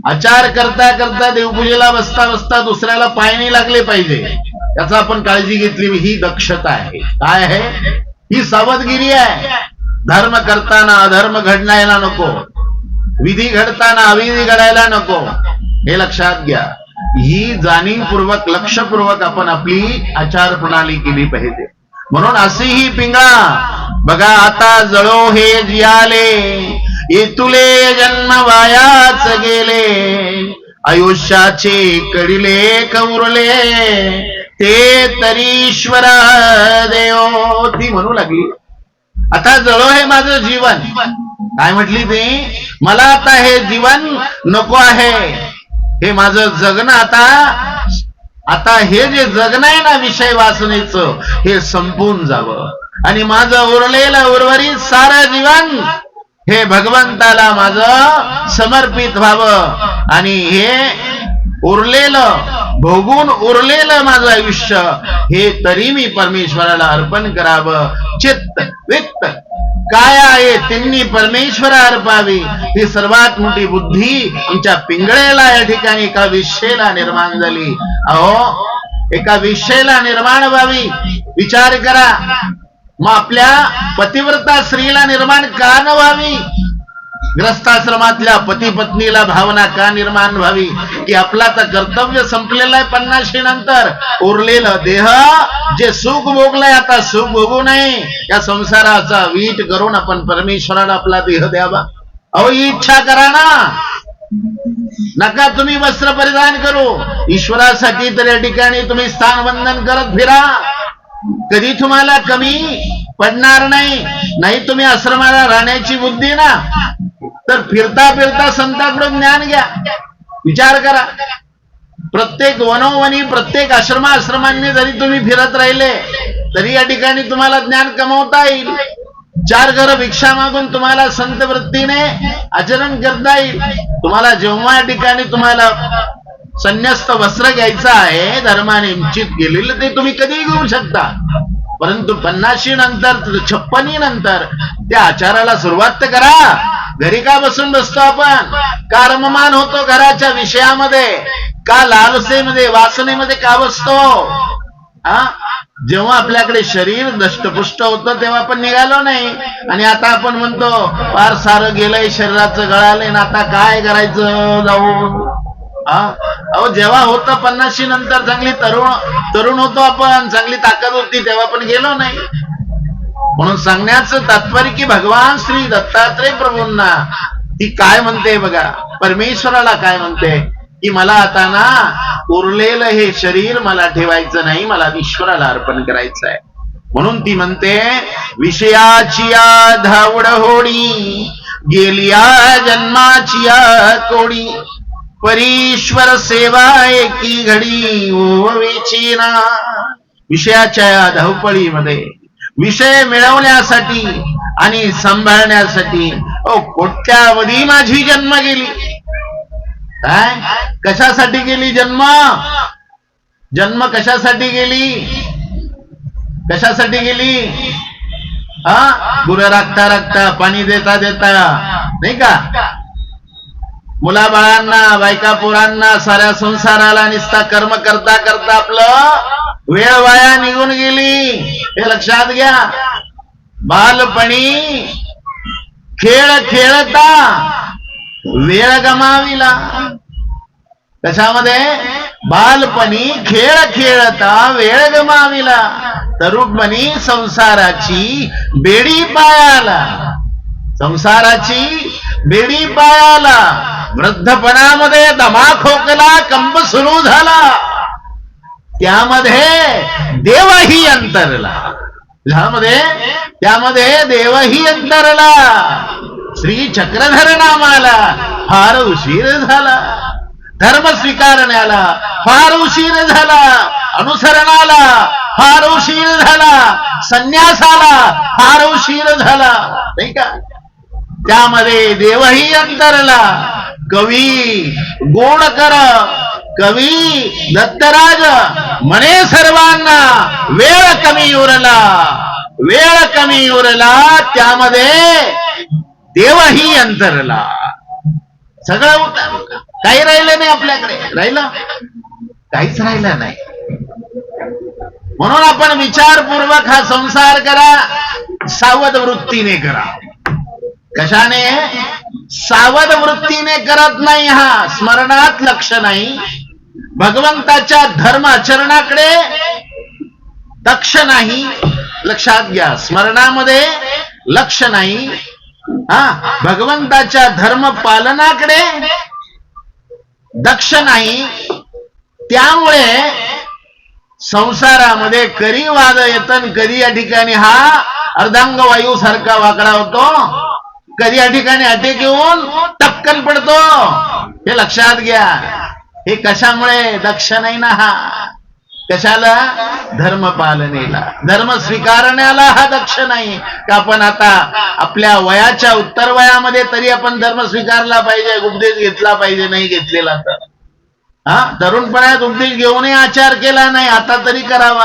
आचार करता करता देवपूजेला बसता बसता दुसऱ्याला पाय नाही लागले पाहिजे याचा आपण काळजी घेतली. ही दक्षता आहे. काय आहे? ही सावधगिरी आहे. धर्म करताना अधर्म घडण्याला नको, विधी घडताना अविधी घडायला नको, हे लक्षात घ्या. ही जाणीवपूर्वक लक्षपूर्वक आपण आपली आचार प्रणाली केली पाहिजे. म्हणून अशी ही पिंगळा बघा. आता जळो हे जियाले, येतुले जन्म वायाच गेले, आयुष्याचे कडिले कौरले, ते तरीश्वर देव. ती म्हणू लागली आता जळो हे माझं जीवन. काय म्हटली ती? मला आता हे जीवन नको आहे. हे माझं जगणं आता हे जे जगणं आहे ना विषय वासनेचं, हे संपून जावं आणि माझं उरलेलं उर्वरित सारं जीवन हे भगवंताला माझं समर्पित व्हावं आणि हे उरलेलं भोगून उरलेलं माझं आयुष्य हे तरी मी परमेश्वराला अर्पण करावं. चित्त वित्त काय आहे त्यांनी परमेश्वर अर्पावी. ही सर्वात मोठी बुद्धी आमच्या पिंगळेला या ठिकाणी एका विषयाला निर्माण झाली. अहो, एका विषयाला निर्माण व्हावी. विचार करा. मग आपल्या पतिव्रता स्त्रीला निर्माण का न व्हावी? ग्रस्ताश्रमातल्या पती पत्नीला भावना का निर्माण व्हावी की आपला तर कर्तव्य संपलेलं आहे 50 नंतर. उरलेलं देह जे सुख भोगलंय आता सुख भोगू नये. या संसाराचा वीट करून आपण परमेश्वराला आपला देह द्यावा. अहो, ही इच्छा करा ना. नका तुम्ही वस्त्र परिधान करू. ईश्वरासाठी तर या ठिकाणी तुम्ही स्थानवंदन करत फिरा. कधी तुम्हाला कमी पडणार नाही. नाही तुम्ही आश्रमाला राहण्याची बुद्धी ना, तर फिरता फिरता संतांकडून ज्ञान घ्या. विचार करा. प्रत्येक वनोवनी प्रत्येक आश्रमांनी जरी तुम्ही फिरत राहिले तरी या ठिकाणी तुम्हाला ज्ञान कमवता येईल. 4 घर भिक्षा मागून तुम्हाला संत वृत्तीने आचरण करता येईल. तुम्हाला जेव्हा या ठिकाणी तुम्हाला संन्यस्त वस्त्र घ्यायचं आहे धर्माने निश्चित केलेलं ते तुम्ही कधीही घेऊ शकता. परंतु 50 नंतर 56 नंतर त्या आचाराला सुरुवात तर करा. घरी का बसून बसतो आपण? का रममान होतो घराच्या विषयामध्ये? का लालसेमध्ये वासनेमध्ये का बसतो? जेव्हा आपल्याकडे शरीर दष्टपुष्ट होतं तेव्हा आपण निघालो नाही आणि आता आपण म्हणतो फार सारं गेलंय, शरीराचं गळालंय ना, आता काय करायचं जाऊन. अहो, जेव्हा होतं 50 नंतर चांगली तरुण होतो आपण, चांगली ताकद होती तेव्हा पण गेलो नाही. म्हणून सांगण्याचं तात्पर्य की भगवान श्री दत्तात्रय प्रभूंना ती काय म्हणते बघा. परमेश्वराला काय म्हणते की मला आता ना उरलेलं हे शरीर मला ठेवायचं नाही, मला ईश्वराला अर्पण करायचं आहे. म्हणून ती म्हणते विषयाची धावड होडी, गेलिया जन्माची कोडी, परीश्वर सेवा एकी घडी ओवीची ना. विषयाच्या धावपळीमध्ये विषय मिळवण्यासाठी आणि सांभाळण्यासाठी कोट्यावधी माझी जन्म गेली. काय कशासाठी गेली जन्म? जन्म कशासाठी गेली? कशासाठी गेली? गुरं राखता राखता, पाणी देता देता, नाही का, मुलाबाळांना, बायका पोरांना, साऱ्या संसाराला निस्ता कर्म करता करता आपलं वेळ वाया निघून गेली. हे लक्षात घ्या. बालपणी खेळ खेळता वेळ गमाविला. कशामध्ये? बालपणी खेळ खेळता वेळ गमाविला. तरुणपणी संसाराची बेडी पायाला. संसाराची बेडी पायाला. वृद्धपणामध्ये दमा खोकला, कंप सुरू झाला. त्यामध्ये देवही अंतरला. त्यामध्ये देवही अंतरला. श्री चक्रधर नामाला फार उशीर झाला. धर्म स्वीकारण्याला फार उशीर झाला. अनुसरणाला फार उशीर झाला. संन्यासाला फार उशीर झाला, नाही का. त्यामध्ये देवही अंतरला. कवी गोड कर, कवी दत्तराज म्हणे सर्वांना वेळ कमी उरला. वेळ कमी उरला, त्यामध्ये देवही अंतरला. सगळं होतं. काही राहिलं नाही आपल्याकडे. राहिलं? काहीच राहिलं नाही. म्हणून आपण विचारपूर्वक हा संसार करा. सावध वृत्तीने करा. कशाने? सावध वृत्तीने करत नाही. हा स्मरणात लक्ष नाही. भगवंताच्या धर्म आचरणाकडे दक्ष नाही. लक्षात घ्या. स्मरणामध्ये लक्ष नाही. भगवंताच्या धर्म पालनाकडे दक्ष नाही. त्यामुळे संसारामध्ये कधी वाद येतं, कधी या ठिकाणी हा अर्धांग वायू सारखा वाकडा होतो, कधी या ठिकाणी अटॅक येऊन टपकन पडतो. हे लक्षात घ्या. हे कशामुळे? दक्ष नाही ना. हा कशाला? धर्म पालनेला, धर्म स्वीकारण्याला हा दक्ष नाही. का आपण आता आपल्या वयाच्या उत्तर वयामध्ये तरी आपण धर्म स्वीकारला पाहिजे, उपदेश घेतला पाहिजे. नाही घेतलेला तर तरुणपणात उपदेश घेऊनही आचार केला नाही, आता तरी करावा.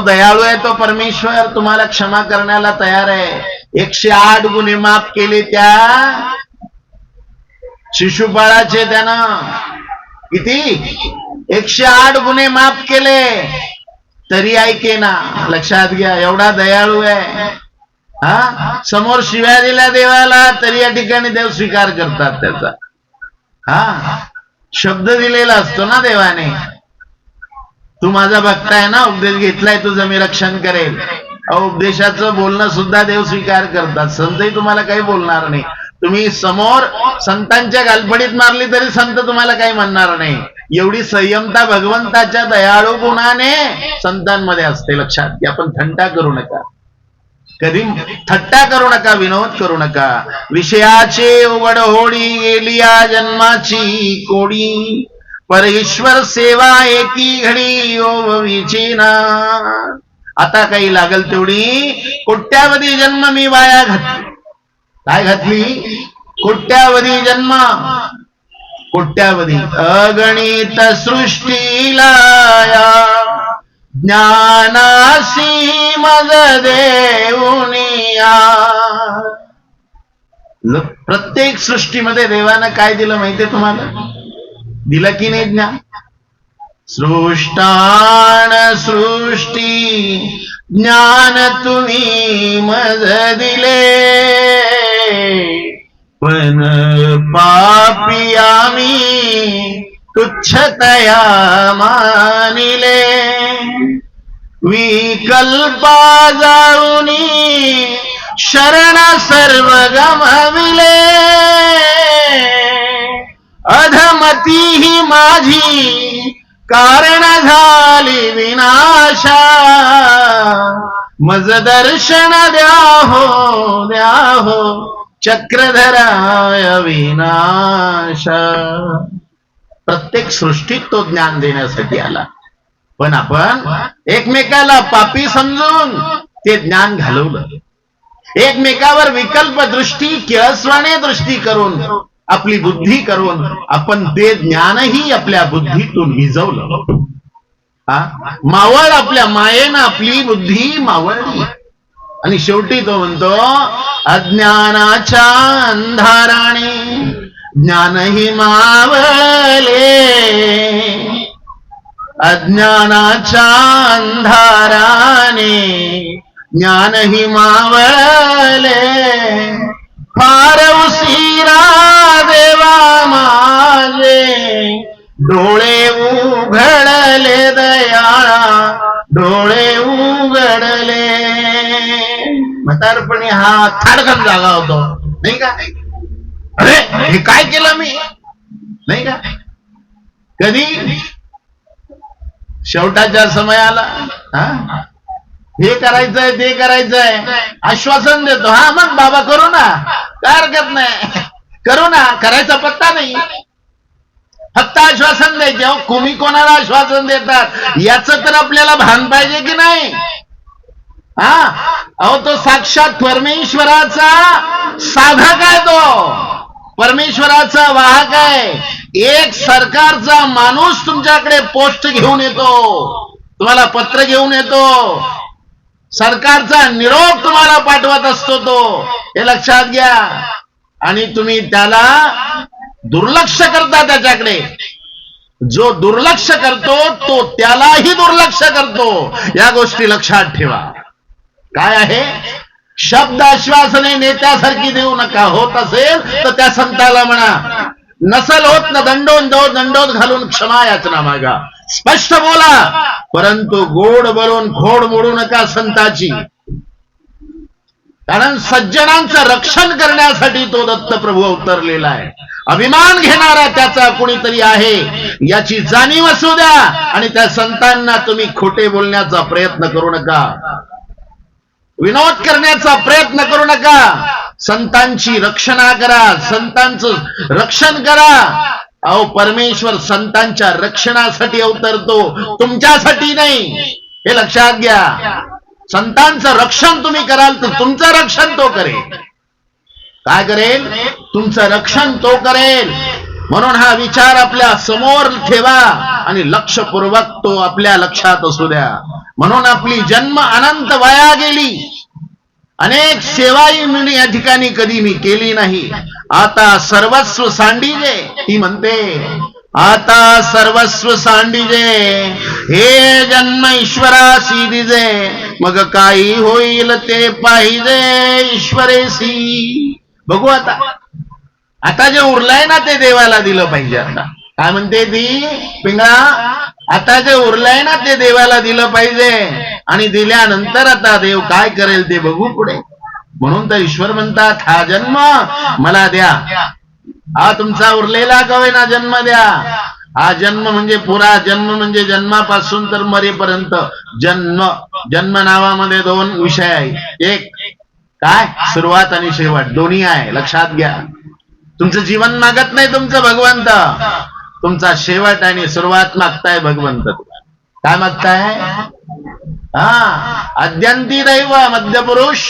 दयाळू आहे तो परमेश्वर, तुम्हाला क्षमा करण्याला तयार आहे. 108 गुन्हे माफ केले त्या शिशुपाळाचे. त्यानं किती? 108 गुन्हे माफ केले, तरी ऐके ना. लक्षात घ्या. एवढा दयाळू आहे. समोर शिव्या दिल्या देवाला, तरी या ठिकाणी देव स्वीकार करतात त्याचा. शब्द दिलेला असतो ना देवाने, तू माझा भक्त आहे ना, उपदेश घेतलाय, तुझं मी रक्षण करेल. उपदेशाचं बोलणं सुद्धा देव स्वीकार करतात. संतही तुम्हाला काही बोलणार नाही. तुम्ही समोर संतांच्या गालपडीत मारली तरी संत तुम्हाला काही म्हणणार नाही. एवढी संयमता भगवंताच्या दयाळू गुणाने संतांमध्ये असते. लक्षात घ्या. आपण थट्टा करू नका. कधी थट्टा करू नका, विनोद करू नका. विषयाचे उघड होडी गेली या जन्माची कोडी, पर ईश्वर सेवा एकी घडी ओवीची ना. आता काही लागल तेवढी कोट्यावधी जन्म मी वाया घातली. काय घातली? कोट्यावधी जन्म. कोट्यावधी अगणित सृष्टीला ज्ञानासी मज देऊनिया. प्रत्येक सृष्टीमध्ये देवानं काय दिलं माहितीये तुम्हाला? दिलं की नाही ज्ञान? सृष्टान सृष्टी ज्ञान तुम्ही मज दिले, पण पापी आम्ही तुच्छतया मानिले. विकल्पा जाऊनी शरण सर्व गमविले, अधमती ही माझी कारण झाली विनाशा. मज दर्शन द्याहो चक्रधराय विनाशा. प्रत्येक सृष्टीत तो ज्ञान देण्यासाठी आला. पण आपण एकमेकाला पापी समजून ते ज्ञान घालवलं. एकमेकावर विकल्प दृष्टी किळसवाणे दृष्टी करून आपली बुद्धी करून आपण ते ज्ञानही आपल्या बुद्धीतून विझवलं. मावळ आपल्या मायेनं आपली बुद्धी मावळली. आणि शेवटी तो म्हणतो अज्ञानाच्या अंधाराने ज्ञानही मावळे, अज्ञानाच्या अंधाराने ज्ञानही मावळे, फार उशिरा देवा माझे डोळे उघडले दयाळा, डोळे उघडले. म्हातारपणी हा थाडकन जागा होतो नाही का. अरे हे काय केलं मी नाही का. कधी शेवटाच्या समयाला हे करायचंय ते करायचंय आश्वासन देतो. हा मग बाबा करू ना, काय हरकत नाही, करू ना, करायचा पत्ता नाही, फक्त आश्वासन द्यायचे. कोणी कोणाला आश्वासन देतात याचं तर आपल्याला भान पाहिजे की नाही. अहो तो साक्षात परमेश्वराचा साधक आहे, तो परमेश्वराचा वाहक आहे. एक सरकारचा माणूस तुमच्याकडे पोस्ट घेऊन येतो, तुम्हाला पत्र घेऊन येतो, सरकारचा निरोप तुम्हाला पाठवत असतो तो, हे लक्षात घ्या. आणि तुम्ही त्याला दुर्लक्ष करता. त्याच्याकडे जो दुर्लक्ष करतो तो त्यालाही दुर्लक्ष करतो. या गोष्टी लक्षात ठेवा. काय आहे शब्द आश्वासने नेत्यासारखी देऊ नका. होत असेल तर त्या संताला म्हणा, नसल होत ना दंडोत घालून क्षमा याचना मागा. स्पष्ट बोला, परंतु गोड बोलून खोड मोडू नका संताची. कारण सज्जनांचं रक्षण करण्यासाठी तो दत्तप्रभू अवतरलेला आहे. अभिमान घेणारा त्याचा कोणीतरी आहे याची जाणीव असू द्या. आणि त्या संतांना तुम्ही खोटे बोलण्याचा प्रयत्न करू नका, विनोद करण्याचा प्रयत्न करू नका. संतांची रक्षणा करा, संतांचं रक्षण करा. अहो परमेश्वर संतांच्या रक्षणासाठी अवतरतो, तुमच्यासाठी नाही, हे लक्षात घ्या. संतांचं रक्षण तुम्ही कराल तर तुमचं रक्षण तो करेल. काय करेल? तुमचं रक्षण तो करेल. म्हणून हा विचार आपल्या समोर ठेवा आणि लक्षपूर्वक तो आपल्या लक्षात असू द्या. म्हणून आपली जन्म अनंत वाया गेली. अनेक सेवाही मी या ठिकाणी कधी मी केली नाही. आता सर्वस्व सांडीजे, ती म्हणते आता सर्वस्व सांडीजे, हे जन्म ईश्वरासी दिजे, मग काही होईल ते पाहिजे ईश्वरेसी. बघू आता जे उरलंय ना ते देवाला दिलं पाहिजे. आता काय म्हणते ती पिंगळा, आता जे उरलंय ना ते देवाला दिलं पाहिजे. आणि दिल्यानंतर आता देव काय करेल ते बघू पुढे. म्हणून तर ईश्वर म्हणतात हा जन्म मला द्या, हा तुमचा उरलेला कवेना जन्म द्या. हा जन्म म्हणजे पुरा जन्म म्हणजे जन्मापासून तर मरेपर्यंत. जन्म नावामध्ये दोन विषय आहे. एक काय सुरुवात आणि शेवट दोन्ही आहे, लक्षात घ्या. तुमचं जीवन मागत नाही तुमचं भगवंत, तुमचा शेवट आणि सुरुवात मागताय भगवंत. काय मागताय? आद्यंती दैव मध्यपुरुष,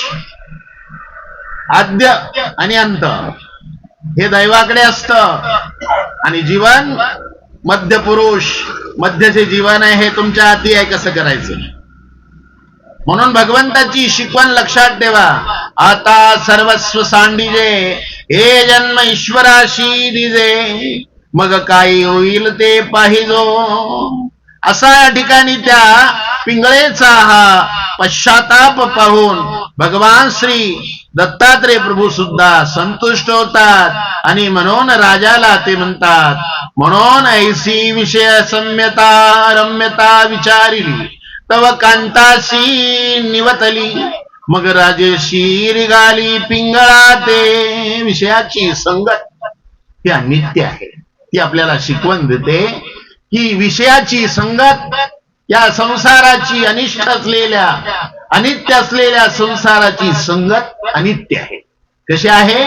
आद्य आणि अंत हे दैवाकडे असतं. आणि जीवन मध्यपुरुष, मध्यचे जीवन आहे हे तुमच्या हाती आहे कसं करायचं. म्हणून भगवंताची शिकवण लक्षात ठेवा. आता सर्वस्व सांडीजे, हे जन्म ईश्वराशी दिजे, मग काही होईल ते पाहिजो. असा या ठिकाणी त्या पिंगळेचा हा पश्चाताप पाहून भगवान श्री दत्तात्रय प्रभू सुद्धा संतुष्ट होतात. आणि म्हणून राजाला ते म्हणतात, म्हणून ऐसी विषय सम्यता रम्यता विचारिली, तव कांताशी निवतली, मग राजेशी रिगाली पिंगळा ते. विषयाची संगत ती अनित्य आहे. ती आपल्याला शिकवण देते की विषयाची संगत या संसाराची अनिष्ट असलेल्या अनित्य असलेल्या संसाराची संगत अनित्य आहे. कशी आहे?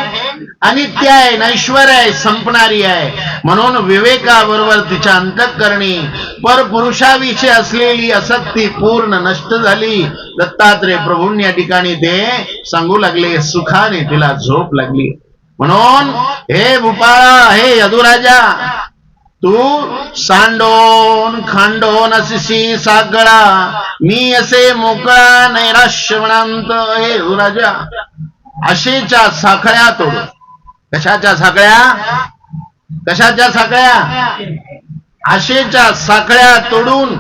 अनित्य आहे, नैश्वर आहे, संपणारी आहे. म्हणून विवेकाबरोबर तिच्या अंतःकरणी परपुरुषाविषयी असलेली आसक्ती पूर्ण नष्ट झाली. दत्तात्रय प्रभूंनी या ठिकाणी ते सांगू लागले, सुखाने तिला झोप लागली. म्हणून हे भूपाळा, हे यदुराजा, तू सांडोन खांडोन असिसी सागळा, मी असे मोकळा नैराश्यवणांत. हे यदुराजा, आशेच्या साखळ्या तोड. कशाच्या साखळ्या? कशाच्या साखळ्या? आशेच्या साखळ्या तोडून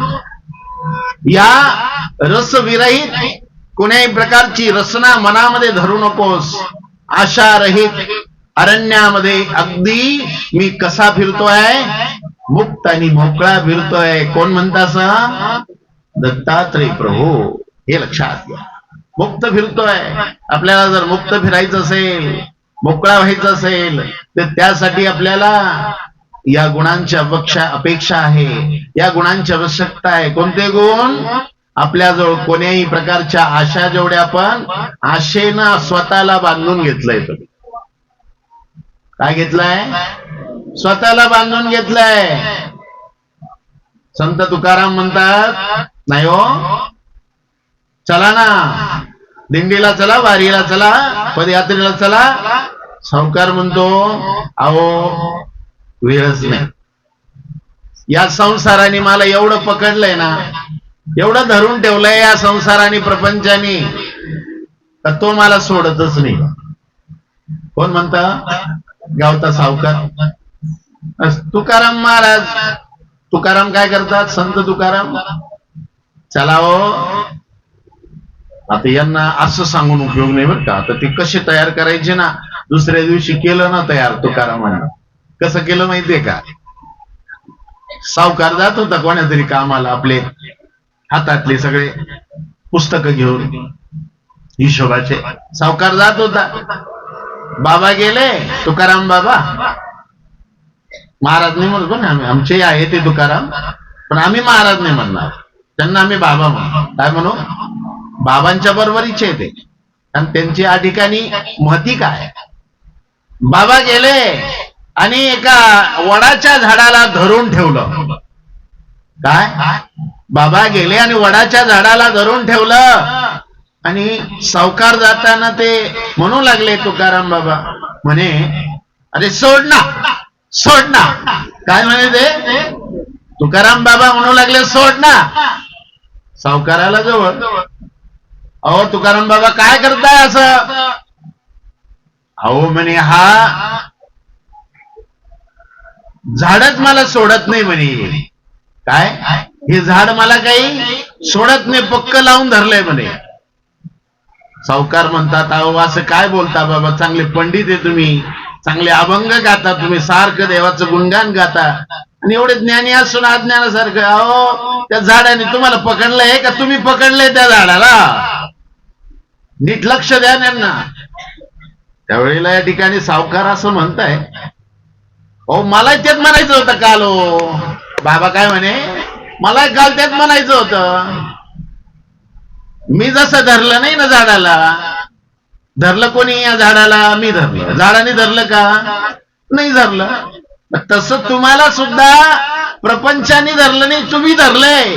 या रसविरहित कोण्याही प्रकारची रसना मनामध्ये धरू नकोस. आशा रहित अरण्यामध्ये अगदी मी कसा फिरतोय? मुक्त आणि मोकळा फिरतोय. कोण म्हणतास? दत्तात्रय प्रभू. हे लक्षात घ्या, मुक्त फिरतोय. आपल्याला जर मुक्त फिरायचं असेल, मोकळा व्हायचं असेल, तर त्यासाठी आपल्याला या गुणांची अपेक्षा आहे, या गुणांची आवश्यकता आहे. कोणते गुण? आपल्याजवळ कोण्याही प्रकारच्या आशा, जेवढ्या आपण आशेनं स्वतःला बांधून घेतलंय. तुम्ही काय घेतलंय? स्वतःला बांधून घेतलंय. संत तुकाराम म्हणतात, नाही हो, चला ना, दिंडीला चला, वारीला चला, पदयात्रेला चला. सावकार म्हणतो, अहो वेळच नाही. या संसाराने मला एवढं पकडलंय ना, एवढं धरून ठेवलंय या संसाराने, प्रपंचाने, तर तो मला सोडतच नाही. कोण म्हणतं? गावता सावकार. तुकाराम महाराज. तुकाराम काय करतात? संत तुकाराम, चला हो, आता यांना असं सांगून उपयोग नाही बरं का. आता ते कसे तयार करायचे ना, दुसऱ्या दिवशी केलं ना तयार तुकारामांना. कसं केलं माहितीये का? सावकार जात होता कोण्या तरी कामाला, आपले हातातले सगळे पुस्तकं घेऊन हिशोबाचे. सावकार जात होता, बाबा गेले, तुकाराम बाबा. महाराज नाही म्हणतो ना, आमचे आहे ते तुकाराम, पण आम्ही महाराज नाही म्हणणार, त्यांना आम्ही बाबा म्हणू. काय म्हणू? बाबांच्या बरोबरीचे ते, आणि त्यांची या ठिकाणी महती काय. बाबा गेले आणि एका वडाच्या झाडाला धरून ठेवलं. काय? बाबा गेले आणि वडाच्या झाडाला धरून ठेवलं. आणि सावकार जाताना ते म्हणू लागले, तुकाराम बाबा म्हणे, अरे सोड ना, सोड ना. काय म्हणे ते? तुकाराम बाबा म्हणू लागले, सोड ना. सावकाराला जवळ, अहो तुकाराम बाबा काय करताय असं? अहो म्हणे, हा झाडच मला सोडत नाही म्हणे. काय? हे झाड मला काही सोडत नाही, पक्क लावून धरलंय म्हणे. सावकार म्हणतात, अहो असं काय बोलता बाबा, चांगले पंडित आहे तुम्ही, चांगले अभंग गाता तुम्ही, सारखं देवाचं गुणगान गाता, आणि एवढे ज्ञानी असून अज्ञानासारखं. अहो त्या झाडाने तुम्हाला पकडलंय का तुम्ही पकडलंय त्या झाडाला? नीट लक्ष द्या त्यांना. त्यावेळेला या ठिकाणी सावकार असं म्हणताय, हो मला तेच म्हणायचं होतं काल. हो बाबा काय म्हणे, मला काल तेच म्हणायचं होतं. मी जसं धरलं नाही ना झाडाला, धरलं कोणी या झाडाला? मी धरलं. झाडाने धरलं का? नाही धरलं. तसं तुम्हाला सुद्धा प्रपंचाने धरलं नाही, तुम्ही धरलंय.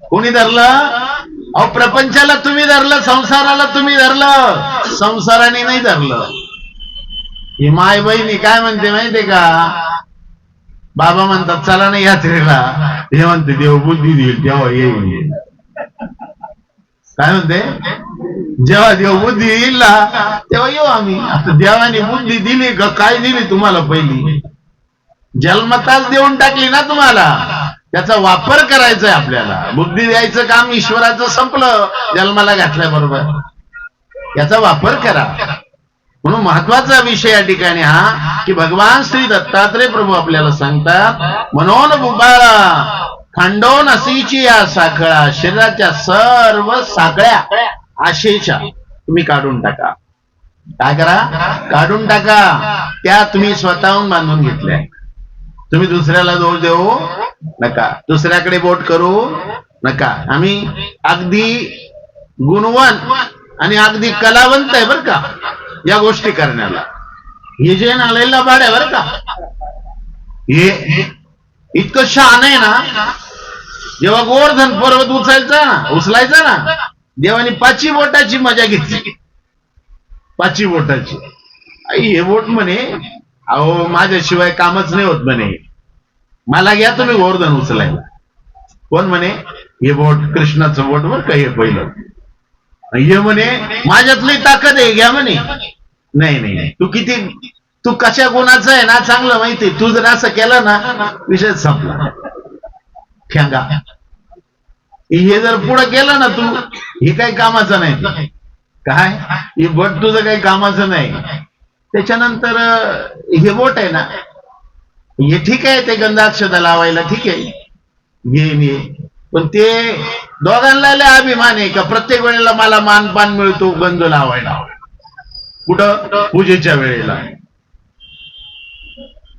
कोणी धरलं? अहो प्रपंचाला तुम्ही धरलं, संसाराला तुम्ही धरलं, संसाराने नाही धरलं. ही माय बहिणी काय म्हणते माहितीये का? बाबा म्हणतात चला नाही यात्रेला, हे म्हणते देव बुद्धी देईल तेव्हा येईल. काय म्हणते? जेव्हा देव बुद्धी येईल ना तेव्हा येऊ आम्ही. आता देवाने बुद्धी दिली का? काय दिली तुम्हाला? पहिली जन्मताच देऊन टाकली ना तुम्हाला, त्याचा वापर करायचा आहे आपल्याला. बुद्धी द्यायचं काम ईश्वराचं संपलं जन्माला घातल्याबरोबर, याचा वापर करा. म्हणून महत्वाचा विषय या ठिकाणी हा की भगवान श्री दत्तात्रय प्रभू आपल्याला सांगतात, म्हणून बुबाळा खांडोन असीची या साखळा, शरीराच्या सर्व साखळ्या आशेच्या तुम्ही काढून टाका. काय करा? काढून टाका. त्या तुम्ही स्वतःहून बांधून घेतल्या. तुम्ही दुसऱ्याला दोष देऊ नका, दुसऱ्याकडे बोट करू नका. आम्ही अगदी गुणवान आणि अगदी कलावंत आहे बर का. या गोष्टी करण्याला. हे जे नालेला बाड आहे बरं का, हे इतकं शहाण आहे ना. जेव्हा गोवर्धन पर्वत उचलायचा ना, देवानी 5 बोटाची मजा घेतली. 5 बोटाची. हे बोट म्हणे, अहो माझ्याशिवाय कामच नाही होत म्हणे, मला घ्या तुम्ही गोवर्धन उचलायला. कोण म्हणे? हे बोट कृष्णाचं बोट बर का हे पहिलं. हे म्हणे माझ्यातली ताकद आहे, घ्या म्हणे. नाही नाही, तू कशा गुणाचा आहे ना चांगलं माहिती. तू जर असं केलं ना विषय संपला. ठेंगा. हे जर पुढं केलं ना तू, हे काही कामाचं नाही. काय हे बोट तुझं काही कामाचं नाही. त्याच्यानंतर हे बोट आहे ना, हे ठीक आहे, ते गंधाक्षता लावायला ठीक आहे, घे. पण ते दोघांना लय अभिमान आहे का प्रत्येक वेळेला मला मानपान मिळतो गंध लावायला. कुठं? पूजेच्या वेळेला.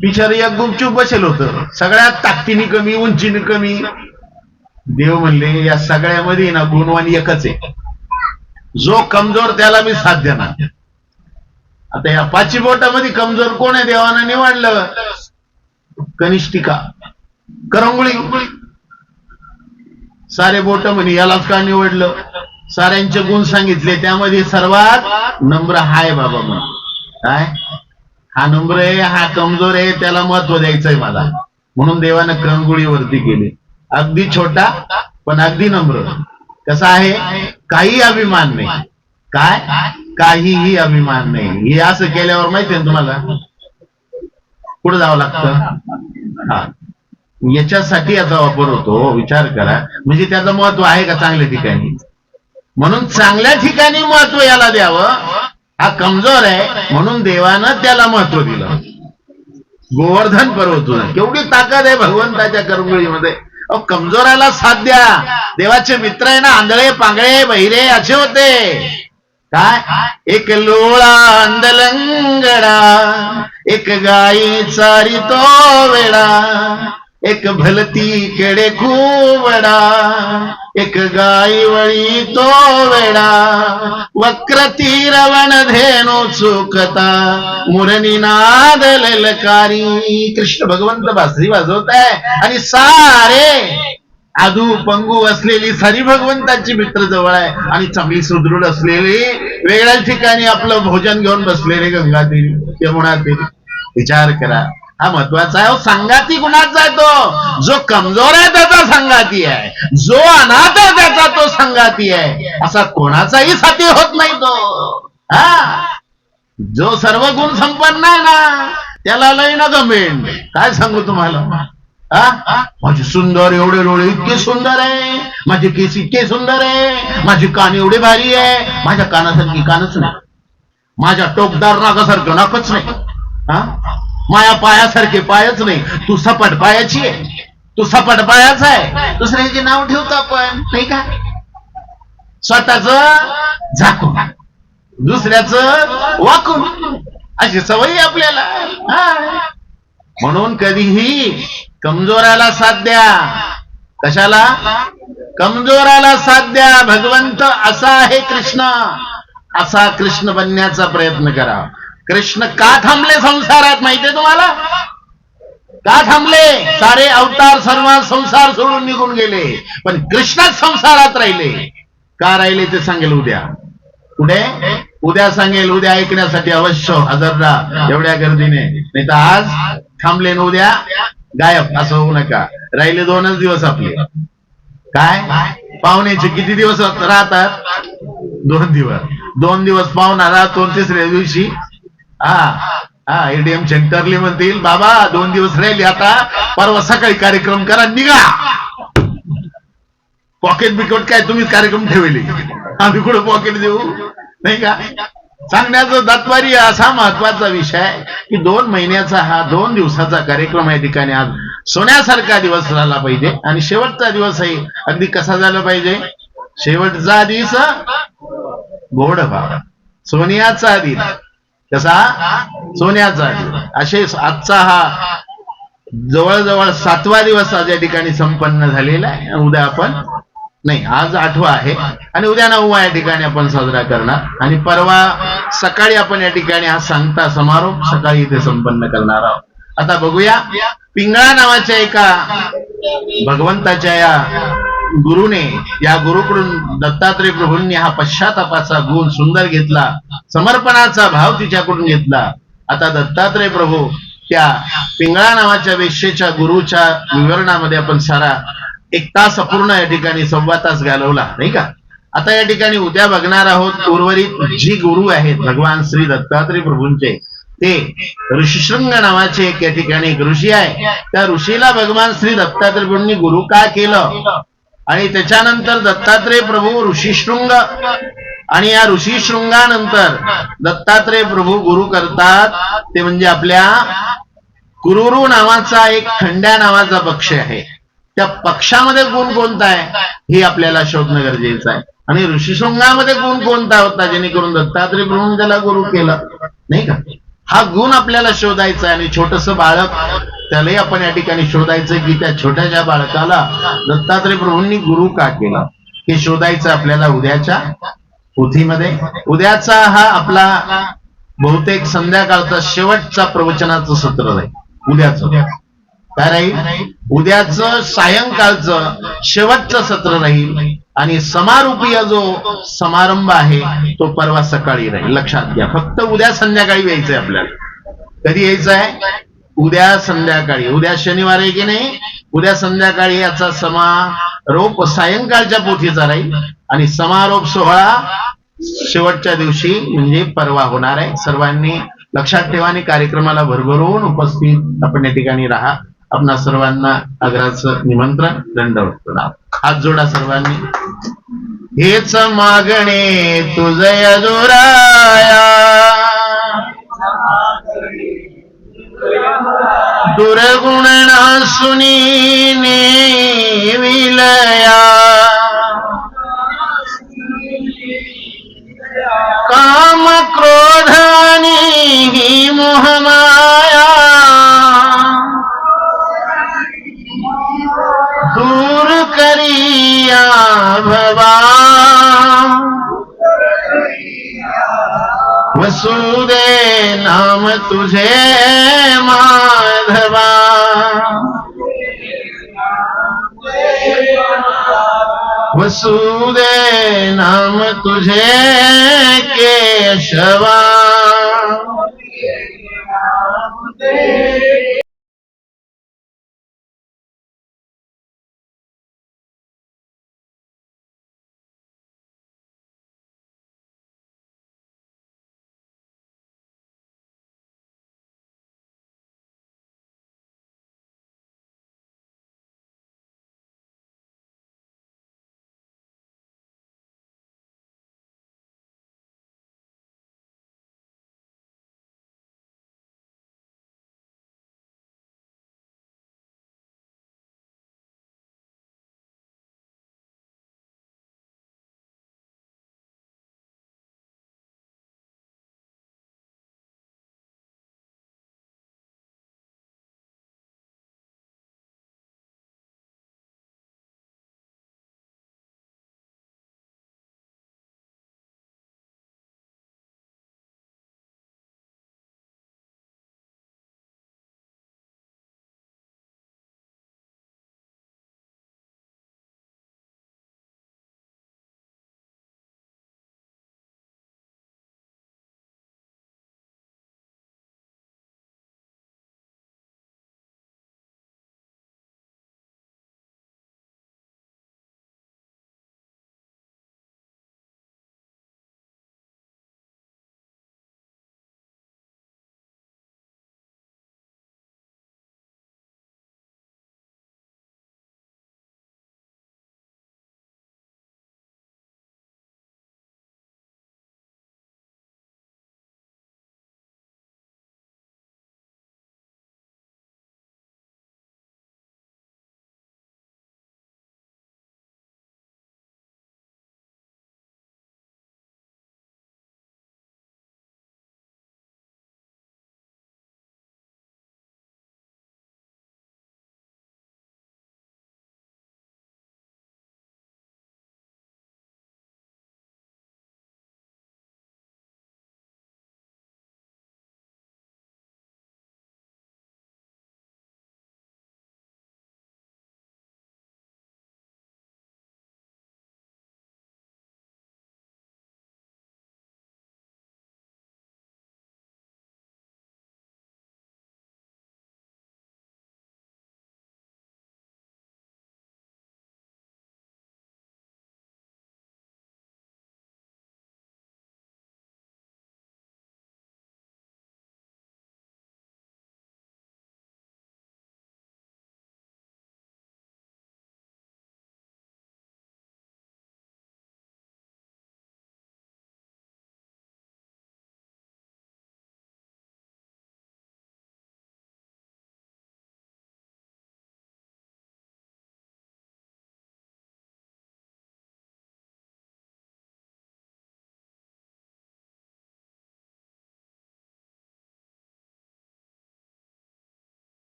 बिचारी एक गुपचूप बसेल होतं, सगळ्यात ताकदीने कमी, उंचीने कमी. देव म्हणले या सगळ्यामध्ये ना गुणवान एकच आहे, जो कमजोर त्याला मी साथ देणार. आता या 5 बोटामध्ये कमजोर कोण आहे? देवानं निवडलं कनिष्ठिका, करंगुळी. सारे बोट म्हणे यालाच का निवडलं? साऱ्यांचे गुण सांगितले, त्यामध्ये सर्वात नम्र हाय बाबा म्हण. काय हा नम्र आहे, हा कमजोर आहे, त्याला महत्व द्यायचंय मला. म्हणून देवानं करंगुळीवरती केली. अगदी छोटा पण अगदी नम्र. कसा आहे? काही अभिमान नाही. काय? काहीही अभिमान नाही. हे असं केल्यावर माहितीये ना तुम्हाला पुढे जावं लागतं. हा, याच्यासाठी याचा वापर होतो. विचार करा, म्हणजे त्याचं महत्व आहे का चांगल्या ठिकाणी? म्हणून चांगल्या ठिकाणी महत्व याला द्यावं. हा कमजोर आहे म्हणून देवानं त्याला महत्व दिलं. गोवर्धन पर्वत केवढी ताकद आहे भगवंताच्या करंगुळीमध्ये. कमजोराला साथ द्या. देवाचे मित्र आहे ना, आंधळे पांगळे बहिरे असे होते. काय? एक लोळा अंधलंगडा, एक गाई चारी तो वेडा, एक भलती कडे खूवडा, एक गाई वळी तो वेडा, वक्रती रवण धेनो चुकता, मुरणी नाद ललकारी. कृष्ण भगवंत बासरी वाजवत आहे आणि सारे आदू पंगू असलेली सारी भगवंताची मित्र जवळ आहे आणि चांगली सुदृढ असलेली वेगळ्या ठिकाणी आपलं भोजन घेऊन बसलेले गंगातीर यमुनातीर. विचार करा, हा महत्वाचा आहे. संगाती गुणाचा आहे तो. जो कमजोर आहे त्याचा संगाती आहे, जो अनाथ आहे त्याचा तो संगाती आहे. असा कोणाचाही साथी होत नाही तो. हा, जो सर्व गुण संपन्न आहे ना त्याला लय ना गमेंड. काय सांगू तुम्हाला? माझी सुंदर एवढे डोळे इतके सुंदर आहे, माझे केस इतके सुंदर आहे, माझी कान एवढे भारी आहे, माझ्या कानासारखी कानच नाही, माझ्या टोकदार नाकासारखं नाकच नाही, माझ्या पायासारखे पायच नाही. तू सपाट पायाची आहे, तू सपाट पायाचा आहे. दुसऱ्याचे नाव ठेवतो आपण नाही का? स्वतःच झाकून दुसऱ्याचं वाकून, अशी सवय आपल्याला. म्हणून कधीही कमजोराला साथ द्या. कशाला? कमजोराला साथ द्या. भगवंत असा आहे कृष्ण, असा कृष्ण बनण्याचा प्रयत्न करा. कृष्ण का थांबले संसारात माहितीये तुम्हाला? का थांबले? सारे अवतार सर्व संसार सोडून निघून गेले, पण कृष्णच संसारात राहिले. का राहिले ते सांगेल उद्या. पुढे उद्या सांगेल. उद्या ऐकण्यासाठी अवश्य हजर राहा एवढ्या गर्दीने. नाही तर आज थांबले न उद्या गायब असं होऊ नका. राहिले 2च दिवस आपले. काय पाहुण्याचे किती दिवस राहतात? 2 दिवस. 2 दिवस पाहुणा राहतो. 3ऱ्या दिवशी एडीएम सेंटरली म्हणतील बाबा 2 दिवस राहिले, आता परवा सकाळी कार्यक्रम करा, निघा. पॉकेट बिकट काय तुम्ही कार्यक्रम ठेवले, आम्ही कुठे पॉकेट देऊ? नाही का? सांगण्याचं तात्पर्य असा महत्वाचा विषय की 2 महिन्याचा हा 2 दिवसाचा कार्यक्रम या ठिकाणी आज सोन्यासारखा दिवस झाला पाहिजे. आणि शेवटचा दिवस आहे अगदी कसा झाला पाहिजे? शेवटचा दिवस गोड व्हावा, सोन्याचा दिन. कसा? सोन्याचा दिन. असे आजचा हा जवळजवळ 7वा दिवस आज या ठिकाणी संपन्न झालेला आहे. उद्या आपण नाही, आज 8वा आहे आणि उद्या 9वा या ठिकाणी आपण साजरा करणार. आणि परवा सकाळी आपण या ठिकाणी हा सांगता समारोप सकाळी इथे संपन्न करणार आहोत. आता बघूया, पिंगळा नावाच्या एका भगवंताच्या या गुरुने, या गुरुकडून दत्तात्रय प्रभूंनी हा पश्चातापाचा गुण सुंदर घेतला, समर्पणाचा भाव तिच्याकडून घेतला. आता दत्तात्रय प्रभू त्या पिंगळा नावाच्या वेश्येच्या गुरुच्या विवरणामध्ये आपण सारा 1 तास अपूर्ण या ठिकाणी 1.25 तास घालवला, नाही का. आता या ठिकाणी उद्या बघणार आहोत उर्वरित जी गुरु आहेत भगवान श्री दत्तात्रय प्रभूंचे, ते ऋषीशृंग नावाचे एक या ठिकाणी एक ऋषी आहे. त्या ऋषीला भगवान श्री दत्तात्रय प्रभूंनी गुरु का केलं, आणि त्याच्यानंतर दत्तात्रय प्रभू ऋषीशृंग, आणि या ऋषीशृंगानंतर दत्तात्रय प्रभू गुरु करतात ते म्हणजे आपल्या कुरुरु नावाचा एक खंड्या नावाचा पक्ष आहे. त्या पक्षामध्ये गुण कोणता आहे हे आपल्याला शोधणं गरजेचं आहे. आणि ऋषीशृंगामध्ये गुण कोणता होता जेणेकरून दत्तात्रय प्रभूंनी त्याला गुरु केला, नाही का. हा गुण आपल्याला शोधायचा आहे. आणि छोटस बाळक, त्यालाही आपण या ठिकाणी शोधायचं की त्या छोट्याशा बाळकाला दत्तात्रय प्रभूंनी गुरु का केला हे शोधायचं आपल्याला उद्याच्या पोथीमध्ये. उद्याचा हा आपला बहुतेक संध्याकाळचा शेवटचा प्रवचनाचं सत्र राहील. उद्याचं काय राहील, उद्याचं सायंकाळचं शेवटचं सत्र राहील. आणि समारोपीय जो समारंभ आहे तो परवा सकाळी राहील. लक्षात घ्या, फक्त उद्या संध्याकाळी यायचंय आपल्याला. कधी यायचं आहे, उद्या संध्याकाळी. उद्या शनिवार आहे की नाही, उद्या संध्याकाळी याचा समारोप सायंकाळच्या पोथीचा राहील. आणि समारोप सोहळा शेवटच्या दिवशी म्हणजे परवा होणार आहे. सर्वांनी लक्षात ठेवा आणि कार्यक्रमाला भरभरून उपस्थित आपण या ठिकाणी राहा. आपणा सर्वांना आग्रहाचं निमंत्रण, दंडवत प्रणाम. हात जोडा सर्वांनी. हेच मागणे तुझय जोराया, दुर्गुण नासुनी नेविलया, काम क्रोधानी ही मोहमाया, दूर करिया भवा, वसुदे नाम तुझे माधवा, वसुदे नाम तुझे केशवा.